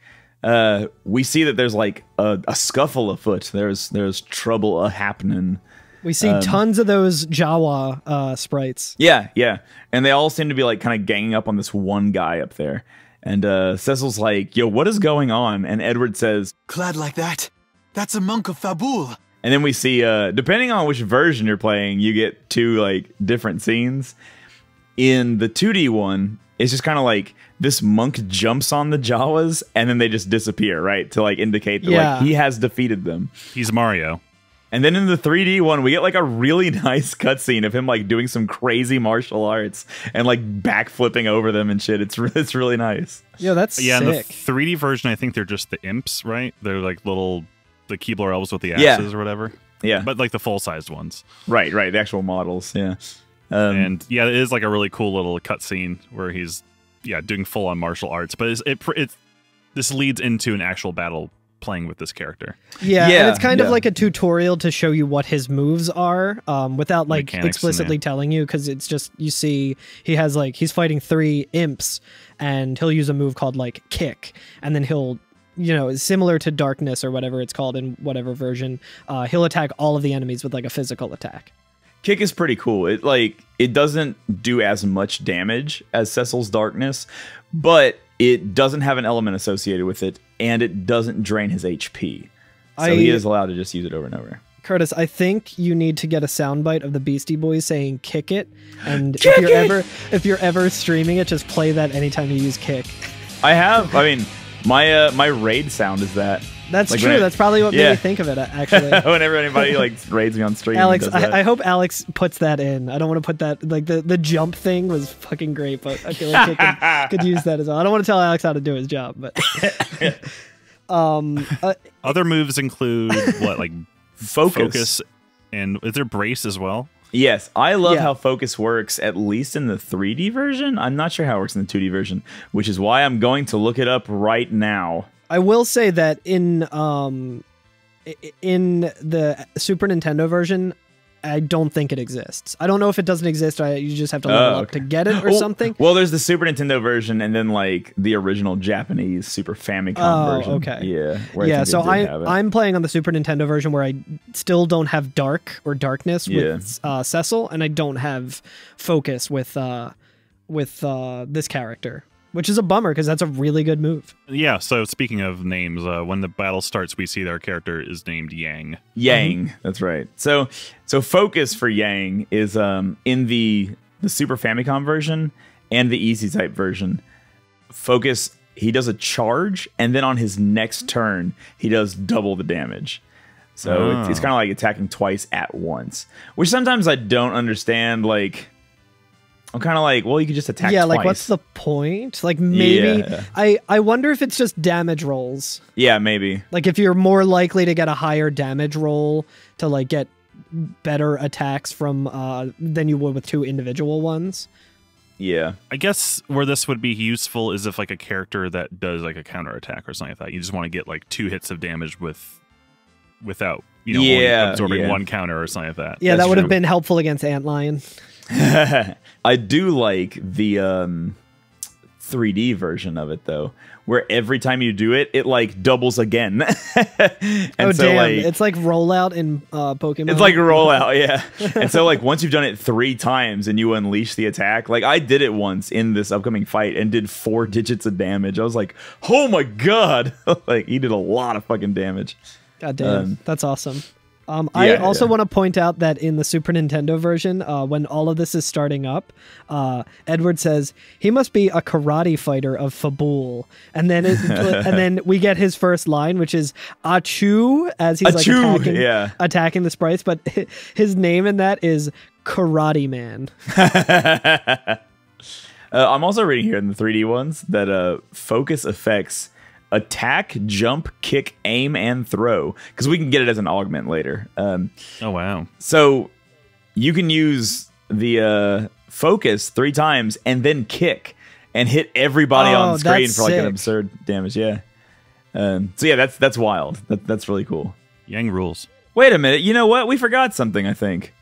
We see that there's like a scuffle afoot. There's trouble happening. We see tons of those Jawa sprites. Yeah. And they all seem to be like kind of ganging up on this one guy up there. And Cecil's like, yo, what is going on? And Edward says, clad like that, that's a monk of Fabul. And then we see, depending on which version you're playing, you get 2 like different scenes. In the 2D one, it's just kind of like this monk jumps on the Jawas and then they just disappear, right? To like indicate that like he has defeated them. He's Mario. And then in the 3D one, we get like a really nice cutscene of him like doing some crazy martial arts and like backflipping over them and shit. It's really nice. Yo, that's sick. In the 3D version, I think they're just the imps, right? They're like the Keebler elves with the axes or whatever. Yeah. But like the full-sized ones. Right. The actual models, yeah. And yeah, it is like a really cool little cutscene where he's doing full-on martial arts. But this leads into an actual battle playing with this character. Yeah, and it's kind of like a tutorial to show you what his moves are without like explicitly telling you, because it's just you see he's fighting 3 imps and he'll use a move called like kick, and then he'll similar to darkness or whatever it's called in whatever version, he'll attack all of the enemies with like a physical attack. Kick is pretty cool. It doesn't do as much damage as Cecil's Darkness, but it doesn't have an element associated with it, and it doesn't drain his HP. So he is allowed to just use it over and over. Curtis, I think you need to get a soundbite of the Beastie Boys saying "kick it," and if you're ever streaming it, just play that anytime you use "kick." I have. I mean, my raid sound is that. That's like true. That's probably what made me think of it, actually. Whenever anybody like raids me on stream. Alex, I hope Alex puts that in. I don't want to put that, like the jump thing was fucking great, but I feel like he could use that as well. I don't want to tell Alex how to do his job, but other moves include what, like focus, and is there brace as well? Yes, I love how focus works, at least in the 3D version. I'm not sure how it works in the 2D version, which is why I'm going to look it up right now. I will say that in the Super Nintendo version, I don't think it exists. I don't know if it doesn't exist, or you just have to level up to get it or something. Well, there's the Super Nintendo version, and then like the original Japanese Super Famicom version. Okay. Yeah. Yeah. So I'm playing on the Super Nintendo version where I still don't have dark or darkness with Cecil, and I don't have focus with this character. Which is a bummer, because that's a really good move. Yeah, so speaking of names, when the battle starts, we see their character is named Yang. Yang, that's right. So focus for Yang is in the Super Famicom version and the Easy Type version. Focus, he does a charge, and then on his next turn, he does double the damage. So it's kind of like attacking twice at once. Which sometimes I don't understand, like... I'm kind of like, well, you could just attack twice. Like, what's the point? Like, maybe... I wonder if it's just damage rolls. Yeah, maybe. Like, if you're more likely to get a higher damage roll to, like, get better attacks from than you would with two individual ones. Yeah. I guess where this would be useful is if, like, a character that does, like, a counterattack or something like that. You just want to get, like, 2 hits of damage without, you know, only absorbing 1 counter or something like that. Yeah, that would have been helpful against Antlion. I do like the 3D version of it, though, where every time you do it, it like doubles again. And so, damn. Like, it's like rollout in Pokemon. It's like rollout, yeah. And so like once you've done it 3 times and you unleash the attack, like I did it once in this upcoming fight and did 4 digits of damage. I was like, oh my god. Like he did a lot of fucking damage. God damn, that's awesome. I also want to point out that in the Super Nintendo version, when all of this is starting up, Edward says he must be a karate fighter of Fabul, and then and then we get his first line, which is "Achoo" as he's like attacking the sprites, but his name in that is Karate Man. I'm also reading here in the 3D ones that focus effects. Attack, jump, kick, aim, and throw. Because we can get it as an augment later. Oh, wow. So you can use the focus 3 times and then kick and hit everybody on screen for like an absurd damage. Yeah. So yeah, that's wild. That's really cool. Yang rules. Wait a minute. You know what? We forgot something, I think.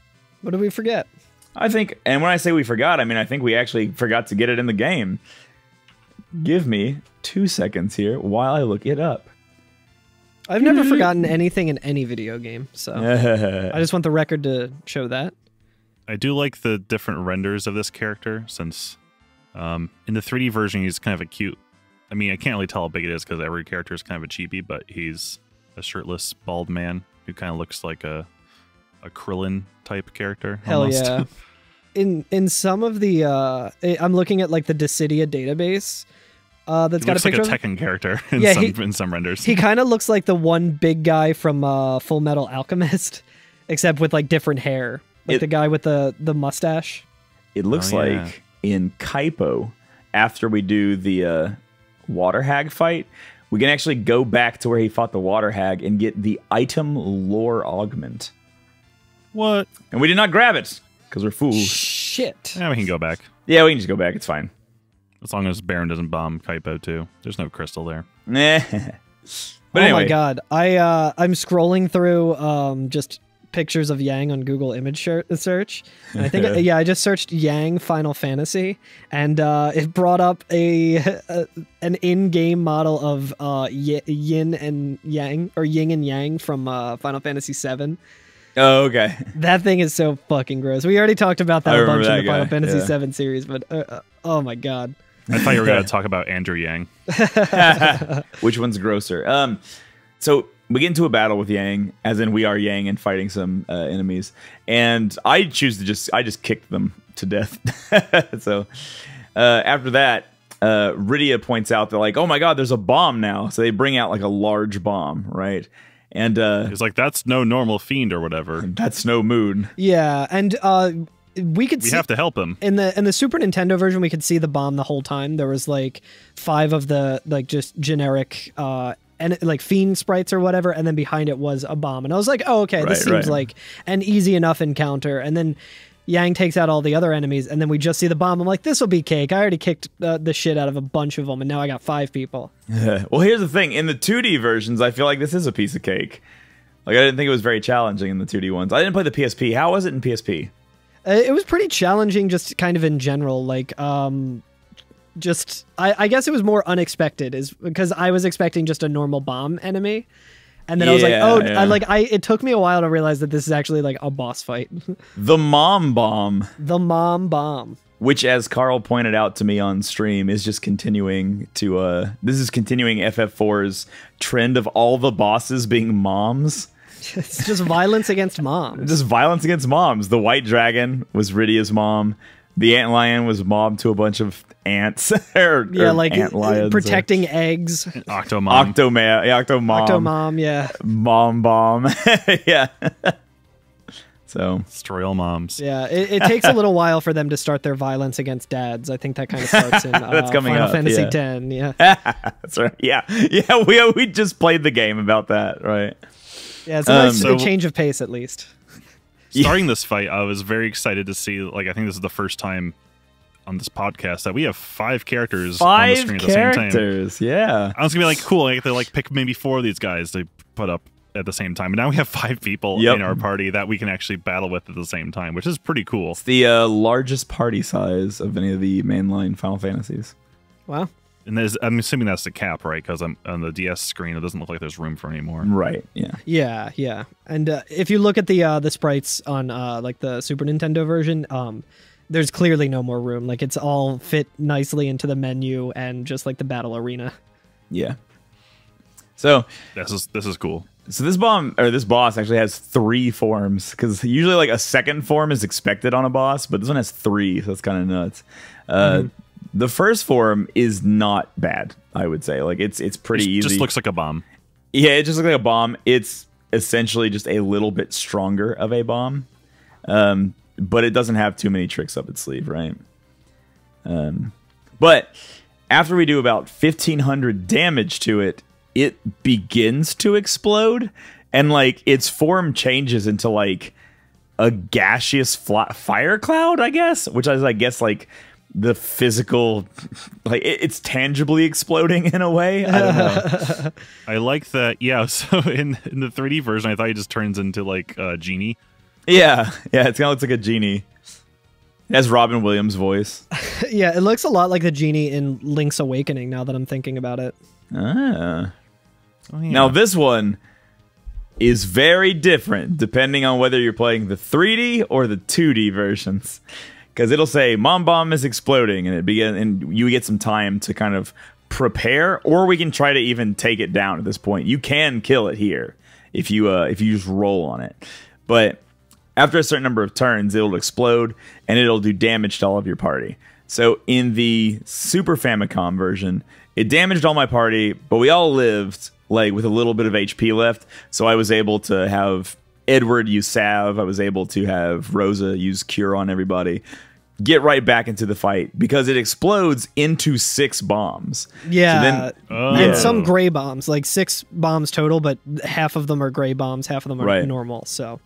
What did we forget? I think, and when I say we forgot, I mean I think we actually forgot to get it in the game. Give me 2 seconds here while I look it up. I've never forgotten anything in any video game, so I just want the record to show that. I do like the different renders of this character, since in the 3D version he's kind of a cute... I mean, I can't really tell how big it is because every character is kind of a cheapie, but he's a shirtless, bald man who kind of looks like a Krillin-type character. Hell almost. yeah. In some of the... I'm looking at like the Dissidia database... that's got a picture like a Tekken character in some renders. He kind of looks like the one big guy from Full Metal Alchemist, except with like different hair, like the guy with the mustache. It looks like in Kaipo, after we do the Water Hag fight, we can actually go back to where he fought the Water Hag and get the item lore augment. What? And we did not grab it because we're fools. Shit. Yeah, we can go back. Yeah, we can just go back. It's fine. As long as Baron doesn't bomb Kaipo too. There's no crystal there. Nah. But anyway. My god. I'm scrolling through just pictures of Yang on Google image search. And I think I just searched Yang Final Fantasy, and it brought up an in-game model of Yin and Yang, or Yin and Yang from Final Fantasy VII. Oh, okay. That thing is so fucking gross. We already talked about that a bunch in the Final Fantasy VII series, but oh my god. I thought you were going to talk about Andrew Yang. Which one's grosser? So we get into a battle with Yang, as in we are Yang and fighting some enemies, and I just kicked them to death. So after that, Rydia points out that like, oh my god, there's a bomb now. So they bring out like a large bomb, right? And it's like, that's no normal fiend or whatever. That's no moon. Yeah, and we have to help him. In the Super Nintendo version, we could see the bomb the whole time. There was like 5 of the like just generic and like fiend sprites or whatever, and then behind it was a bomb. And I was like, oh, okay, this seems like an easy enough encounter. And then Yang takes out all the other enemies, and then we just see the bomb. I'm like, this will be cake. I already kicked the shit out of a bunch of them, and now I got 5 people. Well, here's the thing. In the 2D versions, I feel like this is a piece of cake. Like, I didn't think it was very challenging in the 2D ones. I didn't play the PSP. How was it in PSP? It was pretty challenging, just kind of in general. Like, just I guess it was more unexpected, is because I was expecting just a normal bomb enemy, and then I was like, oh, it took me a while to realize that this is actually like a boss fight. The mom bomb. The mom bomb. Which, as Carl pointed out to me on stream, is just continuing to this is continuing FF4's trend of all the bosses being moms. It's just violence against moms. Just violence against moms. The white dragon was Rydia's mom. The antlion was mom to a bunch of ants. like ant lions, protecting eggs. Octomom. Octomom, yeah. Mom bomb. Yeah. So destroy all moms. Yeah, it takes a little while for them to start their violence against dads. I think that kind of starts in That's coming Final up, Fantasy yeah. X. Yeah. That's right. Yeah. We just played the game about that, right? Yeah, it's a nice change of pace at least. Starting this fight, I was very excited to see, like, I think this is the first time on this podcast that we have 5 characters on the screen at the same time. Yeah. I was gonna be like, cool, I get to like pick maybe 4 of these guys to put up at the same time. But now we have 5 people in our party that we can actually battle with at the same time, which is pretty cool. It's the largest party size of any of the mainline Final Fantasies. Wow. And I'm assuming that's the cap, right? Because on the DS screen, it doesn't look like there's room for any more. Right. Yeah. Yeah. Yeah. And if you look at the sprites on like the Super Nintendo version, there's clearly no more room. Like, it's all fit nicely into the menu and just like the battle arena. Yeah. So this is cool. So this boss actually has 3 forms, because usually like a second form is expected on a boss, but this one has 3, so it's kind of nuts. The first form is not bad, I would say. Like, it's pretty easy. It just looks like a bomb. Yeah, it just looks like a bomb. It's essentially just a little bit stronger of a bomb, but it doesn't have too many tricks up its sleeve, right? But after we do about 1,500 damage to it, it begins to explode, and like its form changes into like a gaseous fire cloud, I guess, which is, I guess, like the physical, like it's tangibly exploding in a way. I don't know. I like that. Yeah. So in the 3D version, I thought he just turns into like a genie. Yeah. Yeah. It's kind of looks like a genie. It has Robin Williams' voice. Yeah. It looks a lot like the genie in Link's Awakening, now that I'm thinking about it. Ah. Oh, yeah. Now this one is very different depending on whether you're playing the 3D or the 2D versions. Because it'll say Mom Bomb is exploding, and you get some time to kind of prepare, or we can try to even take it down at this point. You can kill it here if you just roll on it, but after a certain number of turns, it'll explode and it'll do damage to all of your party. So in the Super Famicom version, it damaged all my party, but we all lived like with a little bit of HP left. So I was able to have Edward use salve. I was able to have Rosa use cure on everybody. Get right back into the fight because it explodes into 6 bombs. Yeah, so and some gray bombs, like 6 bombs total, but half of them are gray bombs, half of them are normal. So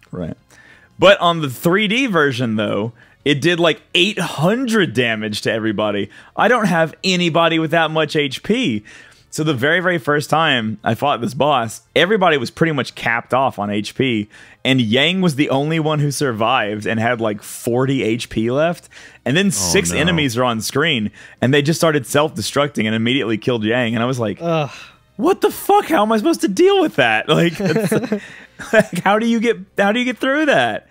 but on the 3D version, though, it did like 800 damage to everybody. I don't have anybody with that much HP. So the very, very first time I fought this boss, everybody was pretty much capped off on HP, and Yang was the only one who survived and had like 40 HP left. And then 6 enemies are on screen, and they just started self-destructing and immediately killed Yang. And I was like, what the fuck? How am I supposed to deal with that? Like, how do you get through that?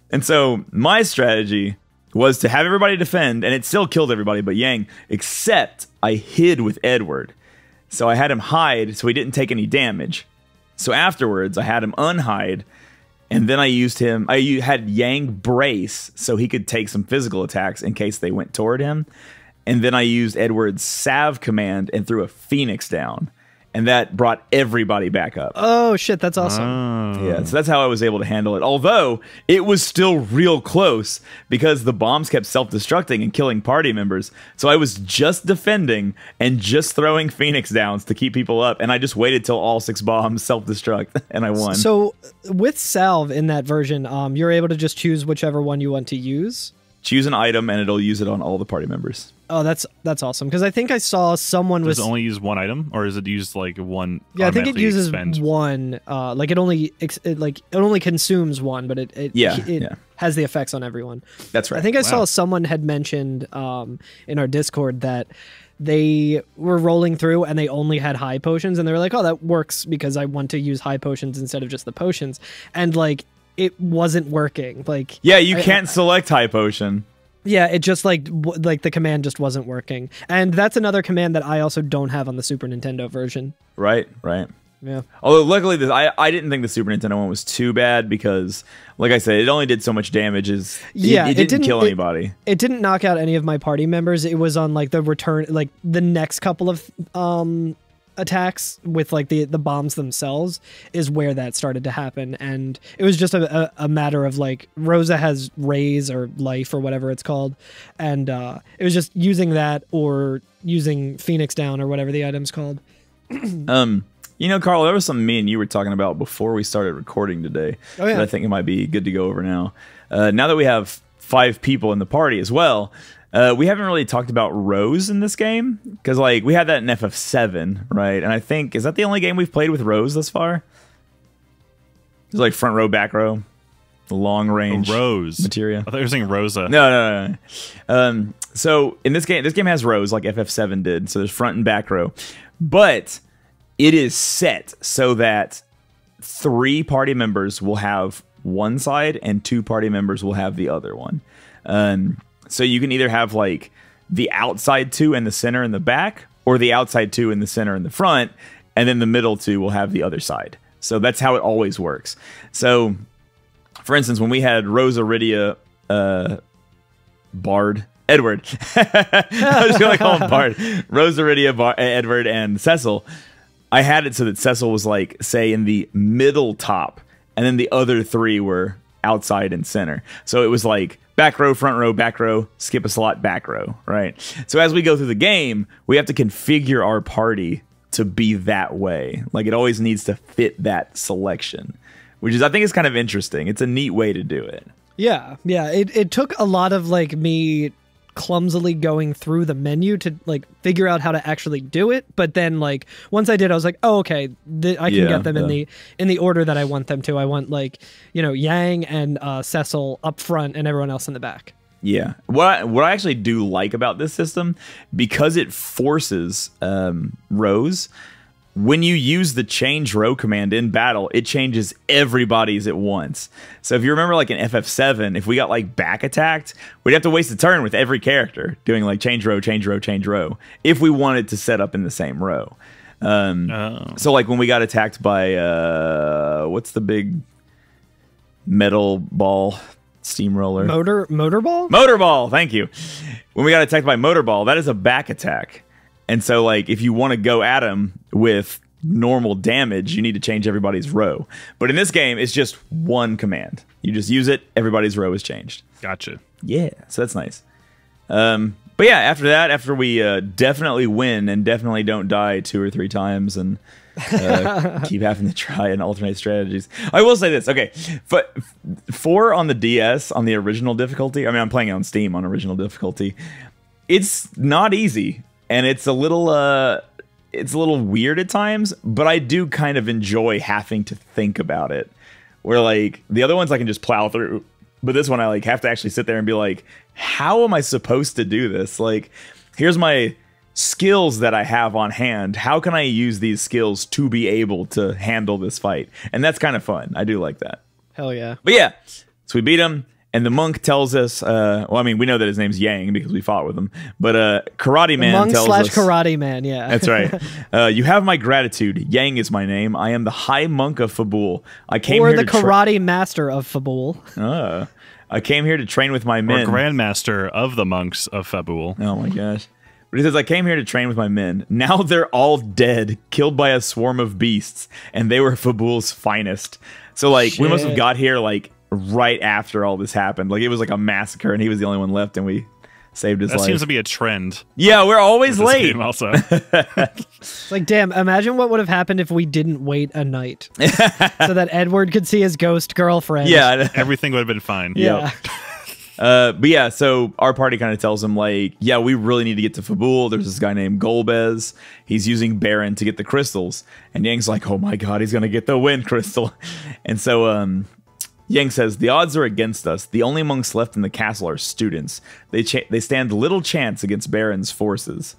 And so my strategy was to have everybody defend, and it still killed everybody but Yang, except I hid with Edward. So I had him hide so he didn't take any damage. So afterwards, I had him unhide, and then I used him. I had Yang brace so he could take some physical attacks in case they went toward him. And then I used Edward's salve command and threw a Phoenix down. And that brought everybody back up. Oh, shit, that's awesome. Yeah, so that's how I was able to handle it. Although, it was still real close because the bombs kept self-destructing and killing party members. So I was just defending and just throwing Phoenix downs to keep people up. And I just waited till all 6 bombs self-destruct, and I won. So with salve in that version, you're able to just choose whichever one you want to use? Choose an item, and it'll use it on all the party members. Oh, that's awesome. Because I think I saw someone Does it only use one item, or is it used like one? Yeah, I think it uses one. Like it only consumes one, but it has the effects on everyone. That's right. I think I saw someone had mentioned in our Discord that they were rolling through and they only had high potions, and they were like, "Oh, that works because I want to use high potions instead of just the potions," and like it wasn't working. Like, yeah, you can't select high potion. Yeah, it just like the command just wasn't working. And that's another command that I also don't have on the Super Nintendo version. Right. Yeah. Although luckily I didn't think the Super Nintendo one was too bad because, like I said, it only did so much damage. It didn't kill anybody. It didn't knock out any of my party members. It was on like the return, like the next couple of attacks with like the bombs themselves is where that started to happen. And it was just a matter of like Rosa has raise or life or whatever it's called, and it was just using that or using Phoenix down or whatever the item's called. You know, Carl, there was something me and you were talking about before we started recording today that I think it might be good to go over now. Now that we have 5 people in the party as well, we haven't really talked about rows in this game because, like, we had that in FF7, right? And I think, is that the only game we've played with rows thus far? It's like front row, back row, the long range rows materia. I thought you were saying Rosa. No. So in this game has rows like FF7 did. So there's front and back row, but it is set so that 3 party members will have one side and 2 party members will have the other one. So you can either have like the outside 2 in the center and the back, or the outside 2 in the center and the front, and then the middle 2 will have the other side. So that's how it always works. So, for instance, when we had Rosa, Rydia, Bard, Edward, I was going to call him Bard, Rosa, Rydia, Edward, and Cecil, I had it so that Cecil was like, say, in the middle top, and then the other 3 were outside and center. So it was like back row, front row, back row, skip a slot, back row, right? So as we go through the game, we have to configure our party to be that way. Like, it always needs to fit that selection, which is, I think, is kind of interesting. It's a neat way to do it. Yeah. It took a lot of like me clumsily going through the menu to like figure out how to actually do it, but then like once I did, I was like, oh, okay, I can get them in the order that I want them to. I want, like, you know, Yang and Cecil up front and everyone else in the back. Yeah. What I actually do like about this system, because it forces rows, when you use the change row command in battle, it changes everybody's at once. So if you remember, like in FF7, if we got like back attacked, we'd have to waste a turn with every character doing like change row, change row, change row, if we wanted to set up in the same row. So like when we got attacked by what's the big metal ball steamroller? Motor ball? Motor ball, thank you. When we got attacked by motor ball, that is a back attack. And so, like, if you want to go at him with normal damage, you need to change everybody's row. But in this game, it's just one command. You just use it, everybody's row is changed. Gotcha. Yeah, so that's nice. But yeah, after that, after we definitely win and definitely don't die 2 or 3 times and keep having to try and alternate strategies. I will say this, okay, 4 on the DS on the original difficulty, I mean, I'm playing it on Steam on original difficulty, it's not easy. And it's a little weird at times, but I do kind of enjoy having to think about it. Where like the other ones I can just plow through, but this one I like have to actually sit there and be like, how am I supposed to do this? Like, here's my skills that I have on hand. How can I use these skills to be able to handle this fight? And that's kind of fun. I do like that. Hell yeah. But yeah, so we beat him. And the monk tells us, well, I mean, we know that his name's Yang because we fought with him. But Karate Man monk tells slash us... Karate Man, yeah. That's right. You have my gratitude. Yang is my name. I am the High Monk of Fabul. I came or here the to Karate Master of Fabul. I came here to train with my men. Or Grandmaster of the Monks of Fabul. Oh my gosh. But he says, I came here to train with my men. Now they're all dead, killed by a swarm of beasts, and they were Fabul's finest. So, like, we must have got here, like, right after all this happened. Like, it was like a massacre, and he was the only one left, and we saved his life. That seems to be a trend. Yeah, we're always late. Also, it's like, damn, imagine what would have happened if we didn't wait a night so that Edward could see his ghost girlfriend. Yeah. Everything would have been fine. Yeah. But yeah, so our party kind of tells him, like, yeah, we really need to get to Fabul. There's this guy named Golbez. He's using Baron to get the crystals. And Yang's like, oh my god, he's going to get the wind crystal. And so Yang says, the odds are against us. The only monks left in the castle are students. They stand little chance against Baron's forces.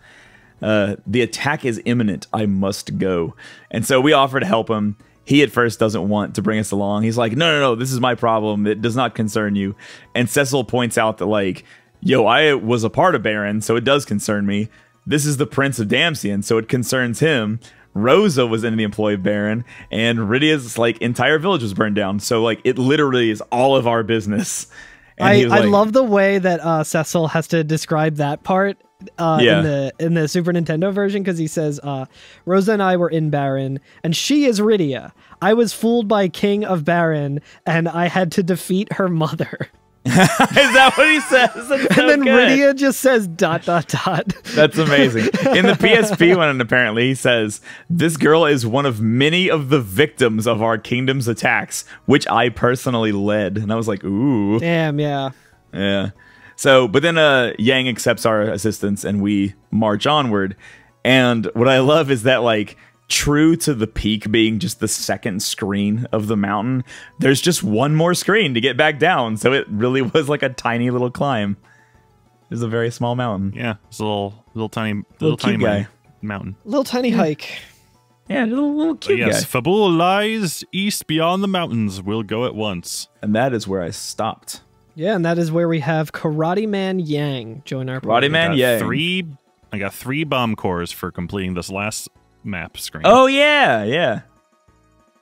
The attack is imminent. I must go. And so we offer to help him. He at first doesn't want to bring us along. He's like, no, this is my problem. It does not concern you. And Cecil points out that, like, yo, I was a part of Baron, so it does concern me. This is the Prince of Damsian, so it concerns him. Rosa was in the employ of Baron, and Rydia's, like, entire village was burned down. So, like, it literally is all of our business. And I love the way that Cecil has to describe that part in the Super Nintendo version, because he says, Rosa and I were in Baron, and she is Rydia. I was fooled by King of Baron, and I had to defeat her mother. Is that what he says? That's and then good. Rydia just says ... That's amazing. In the PSP one, apparently, he says, this girl is one of many of the victims of our kingdom's attacks, which I personally led. And I was like, ooh. Damn, yeah. Yeah. So, but then Yang accepts our assistance and we march onward. And what I love is that, like, true to the peak being just the second screen of the mountain, there's just one more screen to get back down. So it really was like a tiny little climb. It was a very small mountain. Yeah, it's a little tiny guy. mountain. Little tiny hike. Yeah, little cute guy. Yes, Fabul lies east beyond the mountains. We'll go at once. And that is where I stopped. Yeah, and that is where we have Karate Man Yang join our party. Karate Man Yang. I got 3 bomb cores for completing this last map screen. Oh, yeah.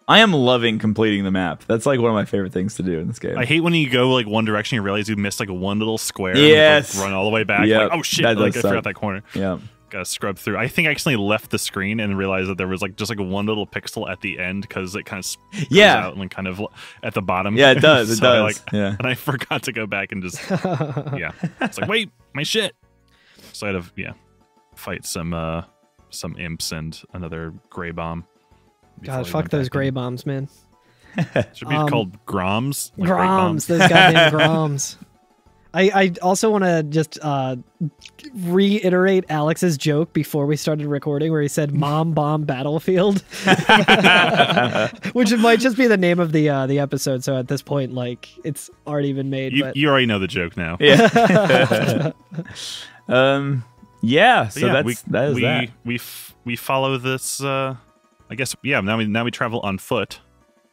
I am loving completing the map. That's like one of my favorite things to do in this game. I hate when you go like one direction, you realize you missed like one little square. Yes. And you, like, run all the way back. Yep. Like, oh shit! That Like, I suck. forgot that corner. Yeah. Gotta scrub through. I think I accidentally left the screen and realized that there was like just like one little pixel at the end because it kind of goes out and kind of at the bottom. Yeah, it does. It so does. Yeah. And I forgot to go back and just It's like, wait, my shit. So I had to fight some imps and another gray bomb. God, fuck those gray bombs, man. Should be called Groms. Like Groms, those goddamn Groms. I also want to just reiterate Alex's joke before we started recording where he said Mom Bomb Battlefield. Which might just be the name of the episode, so at this point, like, it's already been made. You already know the joke now. Yeah. So that. We follow this I guess now we travel on foot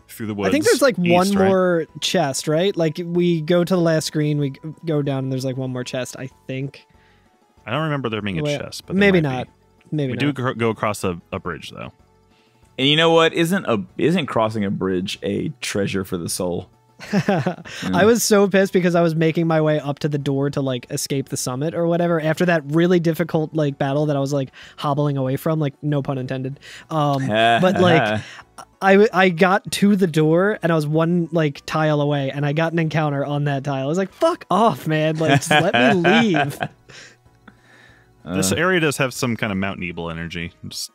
through the woods. I think there's like one right? more chest, right? Like we go to the last screen, we go down, and there's like one more chest, I think. I don't remember there being a chest, but maybe not. Maybe we not. do go across a bridge though. And you know what? Isn't crossing a bridge a treasure for the soul? I was so pissed because I was making my way up to the door to like escape the summit or whatever after that really difficult like battle that I was like hobbling away from, like no pun intended. But like I got to the door and I was one like tile away and I got an encounter on that tile. I was like, fuck off, man. Like, just let me leave. This area does have some kind of Mount Nebel energy. Just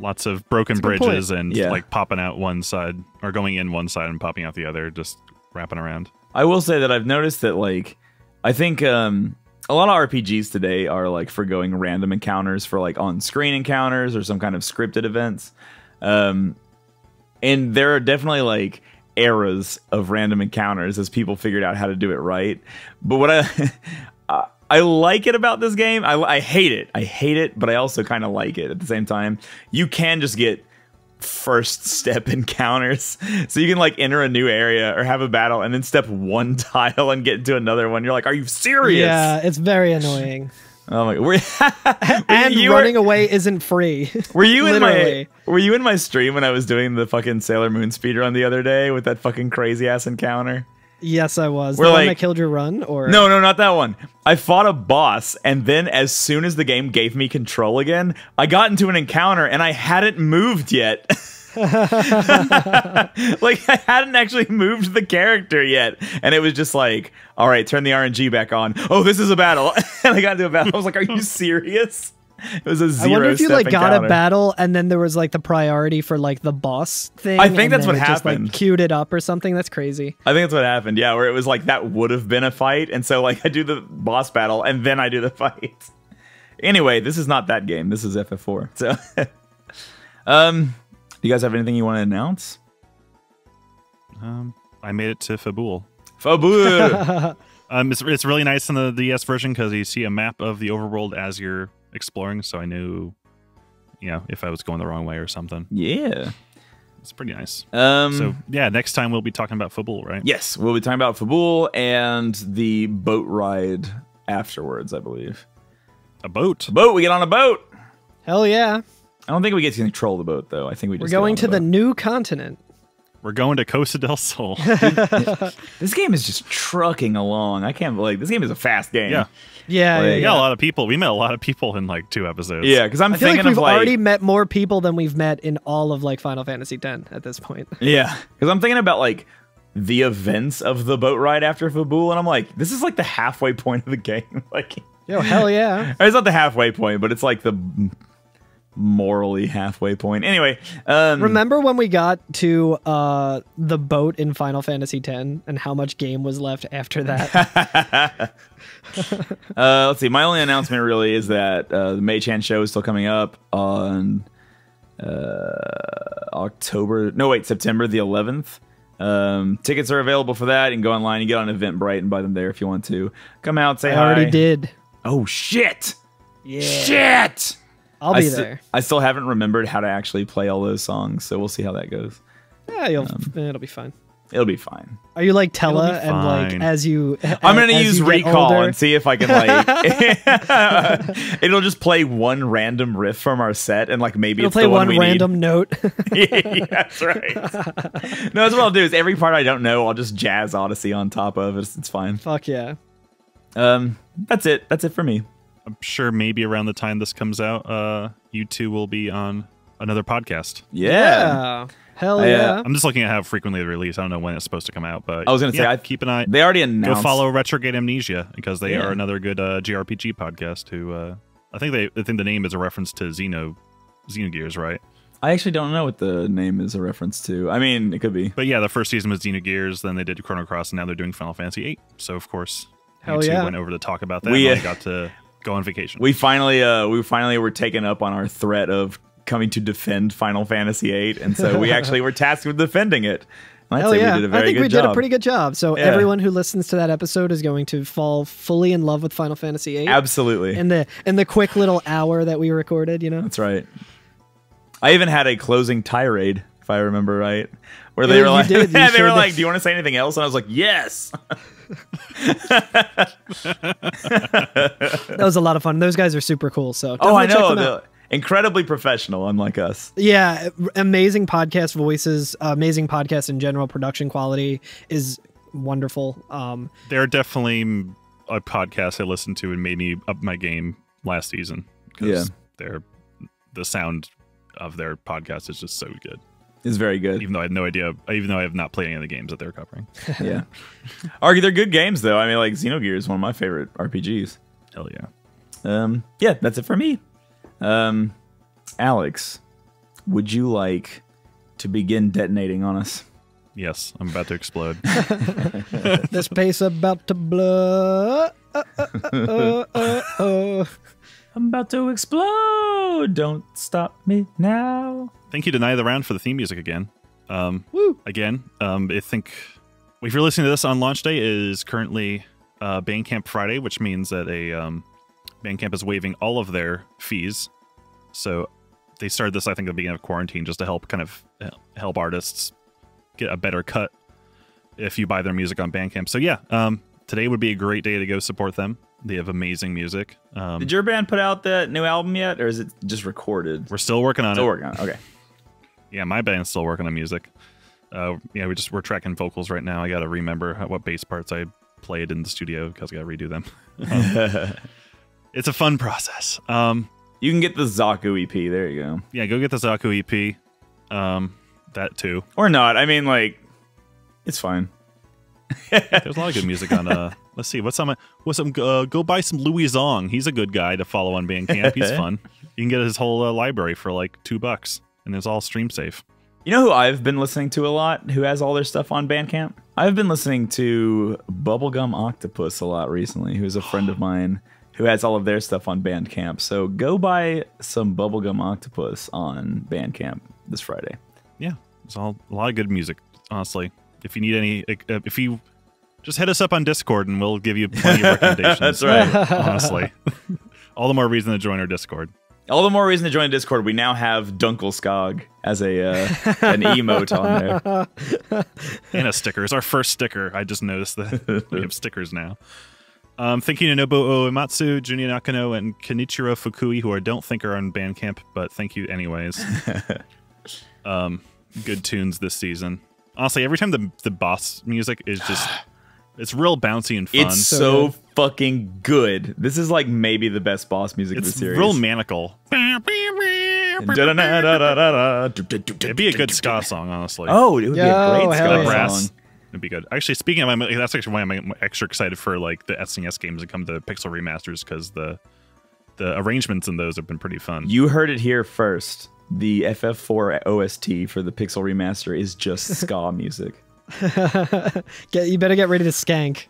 lots of broken bridges and like popping out one side or going in one side and popping out the other, just wrapping around. I will say that I've noticed that, like, I think a lot of RPGs today are like forgoing random encounters for like on-screen encounters or some kind of scripted events. And there are definitely like eras of random encounters as people figured out how to do it right. But what I like it about this game. I hate it. I hate it, but I also kind of like it at the same time. You can just get first step encounters. So you can like enter a new area or have a battle and then step one tile and get into another one. You're like, are you serious? Yeah, it's very annoying. Oh my god. And running away isn't free. Were you in my stream when I was doing the fucking Sailor Moon speedrun the other day with that fucking crazy ass encounter? Yes, I was. The one that killed your run? Or No, not that one. I fought a boss, and then as soon as the game gave me control again, I got into an encounter, and I hadn't moved yet. Like, I hadn't actually moved the character yet. And it was just like, all right, turn the RNG back on. Oh, this is a battle. And I got into a battle. I was like, are you serious? It was a 0 I wonder if you like encounter. got a battle and then there was like the priority for like the boss thing. I think that's what happened. Just, like, queued it up or something. That's crazy. I think that's what happened. Yeah, where it was like that would have been a fight, and so like I do the boss battle and then I do the fight. Anyway, this is not that game. This is FF4. So, do you guys have anything you want to announce? I made it to Fabul. Fabul. It's really nice in the DS version because you see a map of the overworld as you're exploring, so I knew, if I was going the wrong way or something. Yeah. It's pretty nice. So, yeah, next time we'll be talking about Fabul, right? Yes, we'll be talking about Fabul and the boat ride afterwards, I believe. A boat? A boat! We get on a boat! Hell yeah. I don't think we get to control the boat, though. I think we just We're going to the new continent. We're going to Costa del Sol. This game is just trucking along. I can't believe this game is a fast game. Yeah. Yeah, We got a lot of people. We met a lot of people in like 2 episodes. Yeah, because I feel like we've already met more people than we've met in all of like Final Fantasy X at this point. Yeah, because I'm thinking about like the events of the boat ride after Fabul, and I'm like, this is like the halfway point of the game. Like, yo, hell yeah! It's not the halfway point, but it's like the morally halfway point. Anyway, remember when we got to the boat in Final Fantasy X and how much game was left after that? Let's see. My only announcement really is that the Mei-chan show is still coming up on September the 11th. Tickets are available for that. You can go online and get on Eventbrite and buy them there if you want to. Come out, say hi. I already did. Oh, shit. Yeah. Shit. I'll be there. I still haven't remembered how to actually play all those songs, so we'll see how that goes. Yeah, it'll be fine. It'll be fine. Are you like Tella and like as you? I'm gonna use recall and see if I can like. It'll just play one random riff from our set, and like maybe it'll it's play the one one we random need. note. Yeah, that's right. No, that's what I'll do. Is every part I don't know, I'll just jazz Odyssey on top of it. It's fine. Fuck yeah. That's it. That's it for me. I'm sure maybe around the time this comes out, you two will be on another podcast. Yeah. Hell yeah. I'm just looking at how frequently they release. I don't know when it's supposed to come out, but I was going to say, keep an eye. They already announced. Go follow Retrograde Amnesia because they are another good JRPG podcast who I think the name is a reference to Xenogears, right? I actually don't know what the name is a reference to. I mean, it could be. But yeah, the first season was Xenogears, then they did Chrono Cross, and now they're doing Final Fantasy VIII. So of course, you two went over to talk about that. We got to go on vacation. We finally were taken up on our threat of coming to defend Final Fantasy VIII, and so we actually were tasked with defending it. I'd say we did a very good job. I think we did a pretty good job. So everyone who listens to that episode is going to fall fully in love with Final Fantasy VIII. Absolutely. In the quick little hour that we recorded, That's right. I even had a closing tirade, if I remember right, where they were like, "Do you want to say anything else?" And I was like, "Yes." That was a lot of fun. Those guys are super cool. So I know. They're incredibly professional, unlike us. Yeah, amazing podcast voices, amazing podcast in general. Production quality is wonderful. They're definitely a podcast I listened to and made me up my game last season. Because the sound of their podcast is just so good. It's very good. Even though I had no idea, even though I have not played any of the games that they're covering. Yeah. They're good games, though. I mean, like, Xenogears is one of my favorite RPGs. Hell yeah. Yeah, that's it for me. Alex, would you like to begin detonating on us? Yes, I'm about to explode. This space about to blow. I'm about to explode. Don't stop me now. Thank you to Night of the Round for the theme music again. Woo. Again, I think if you're listening to this on launch day, it is currently Bandcamp Friday, which means that Bandcamp is waiving all of their fees. So they started this, I think, at the beginning of quarantine, just to help help artists get a better cut if you buy their music on Bandcamp. So yeah, today would be a great day to go support them. They have amazing music. Did your band put out the new album yet, or is it just recorded? We're still working on it. Still working on it. Okay. Yeah, my band's still working on music. Yeah, we're tracking vocals right now. I got to remember what bass parts I played in the studio because I got to redo them. It's a fun process. You can get the Zaku EP. There you go. Yeah, go get the Zaku EP. That too. Or not. I mean, like, it's fine. There's a lot of good music on. Let's see. Go buy some Louis Zong. He's a good guy to follow on Bandcamp. He's fun. You can get his whole library for like $2, and it's all stream safe. You know who I've been listening to a lot? Who has all their stuff on Bandcamp? I've been listening to Bubblegum Octopus a lot recently. Who's a friend of mine who has all of their stuff on Bandcamp. So go buy some Bubblegum Octopus on Bandcamp this Friday. Yeah, it's a lot of good music. Honestly, if you need any, if you just hit us up on Discord and we'll give you plenty of recommendations. That's right. Honestly, all the more reason to join our Discord. All the more reason to join Discord. We now have Dunkelskog as an emote on there. And a sticker. It's our first sticker. I just noticed that we have stickers now. Thank you to Nobuo Uematsu, Junya Nakano, and Kenichiro Fukui, who I don't think are on Bandcamp, but thank you anyways. Good tunes this season. Honestly, every time the boss music is just... It's real bouncy and fun. It's so fucking good. This is like maybe the best boss music of the series. It's real manical. It'd be a good ska song, honestly. Oh, it would be a great ska song. It'd be good. Actually, speaking of, that's actually why I'm extra excited for like the SNES games to come to Pixel remasters, because the arrangements in those have been pretty fun. You heard it here first. The FF4 OST for the Pixel remaster is just ska music. You better get ready to skank.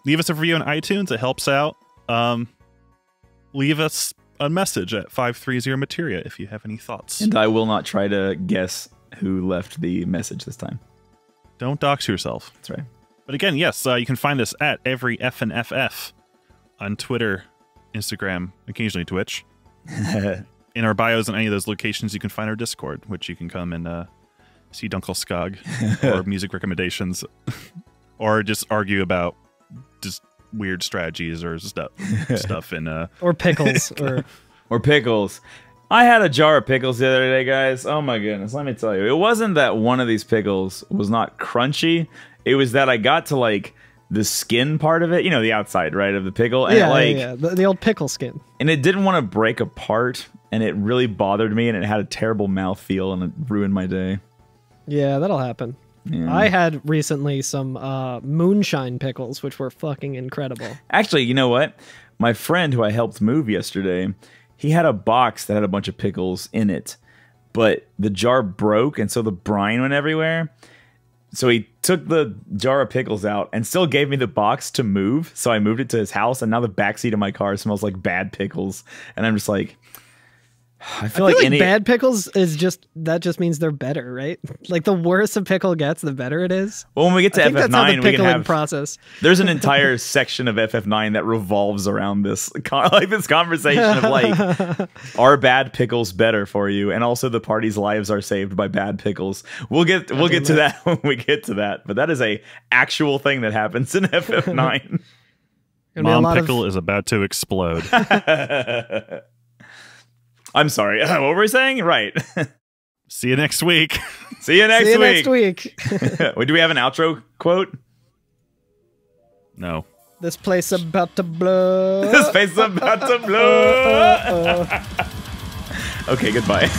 Leave us a review on iTunes. It helps out. Leave us a message at 530 Materia if you have any thoughts. And I will not try to guess who left the message this time. Don't dox yourself. That's right. But again, yes, you can find us at every FNFF on Twitter, Instagram, occasionally Twitch. In our bios in any of those locations, you can find our Discord, which you can come and see Dunkelskog or music recommendations, or just argue about just weird strategies or stuff in or pickles or pickles. I had a jar of pickles the other day, guys. Oh my goodness, let me tell you, it wasn't that one of these pickles was not crunchy. It was that I got to like the skin part of it, you know, the outside, right, of the pickle, and the old pickle skin, and it didn't want to break apart. And it really bothered me, and it had a terrible mouthfeel, and it ruined my day. Yeah, that'll happen. Yeah. I had recently some moonshine pickles, which were fucking incredible. Actually, you know what? My friend who I helped move yesterday, he had a box that had a bunch of pickles in it, but the jar broke, and so the brine went everywhere. So he took the jar of pickles out and still gave me the box to move. So I moved it to his house, and now the backseat of my car smells like bad pickles. And I'm just like... I feel like bad pickles is just means they're better, right? Like the worse a pickle gets, the better it is. Well, when we get to FF9, we can have process. There's an entire section of FF9 that revolves around this, like this conversation of like, are bad pickles better for you? And also, the party's lives are saved by bad pickles. We'll get to that when we get to that. But that is a actual thing that happens in FF9. Mom Pickle is about to explode. I'm sorry. What were we saying? Right. See you next week. See you next week. Do we have an outro quote? No. This place about to blow. This place about to blow. Okay, goodbye.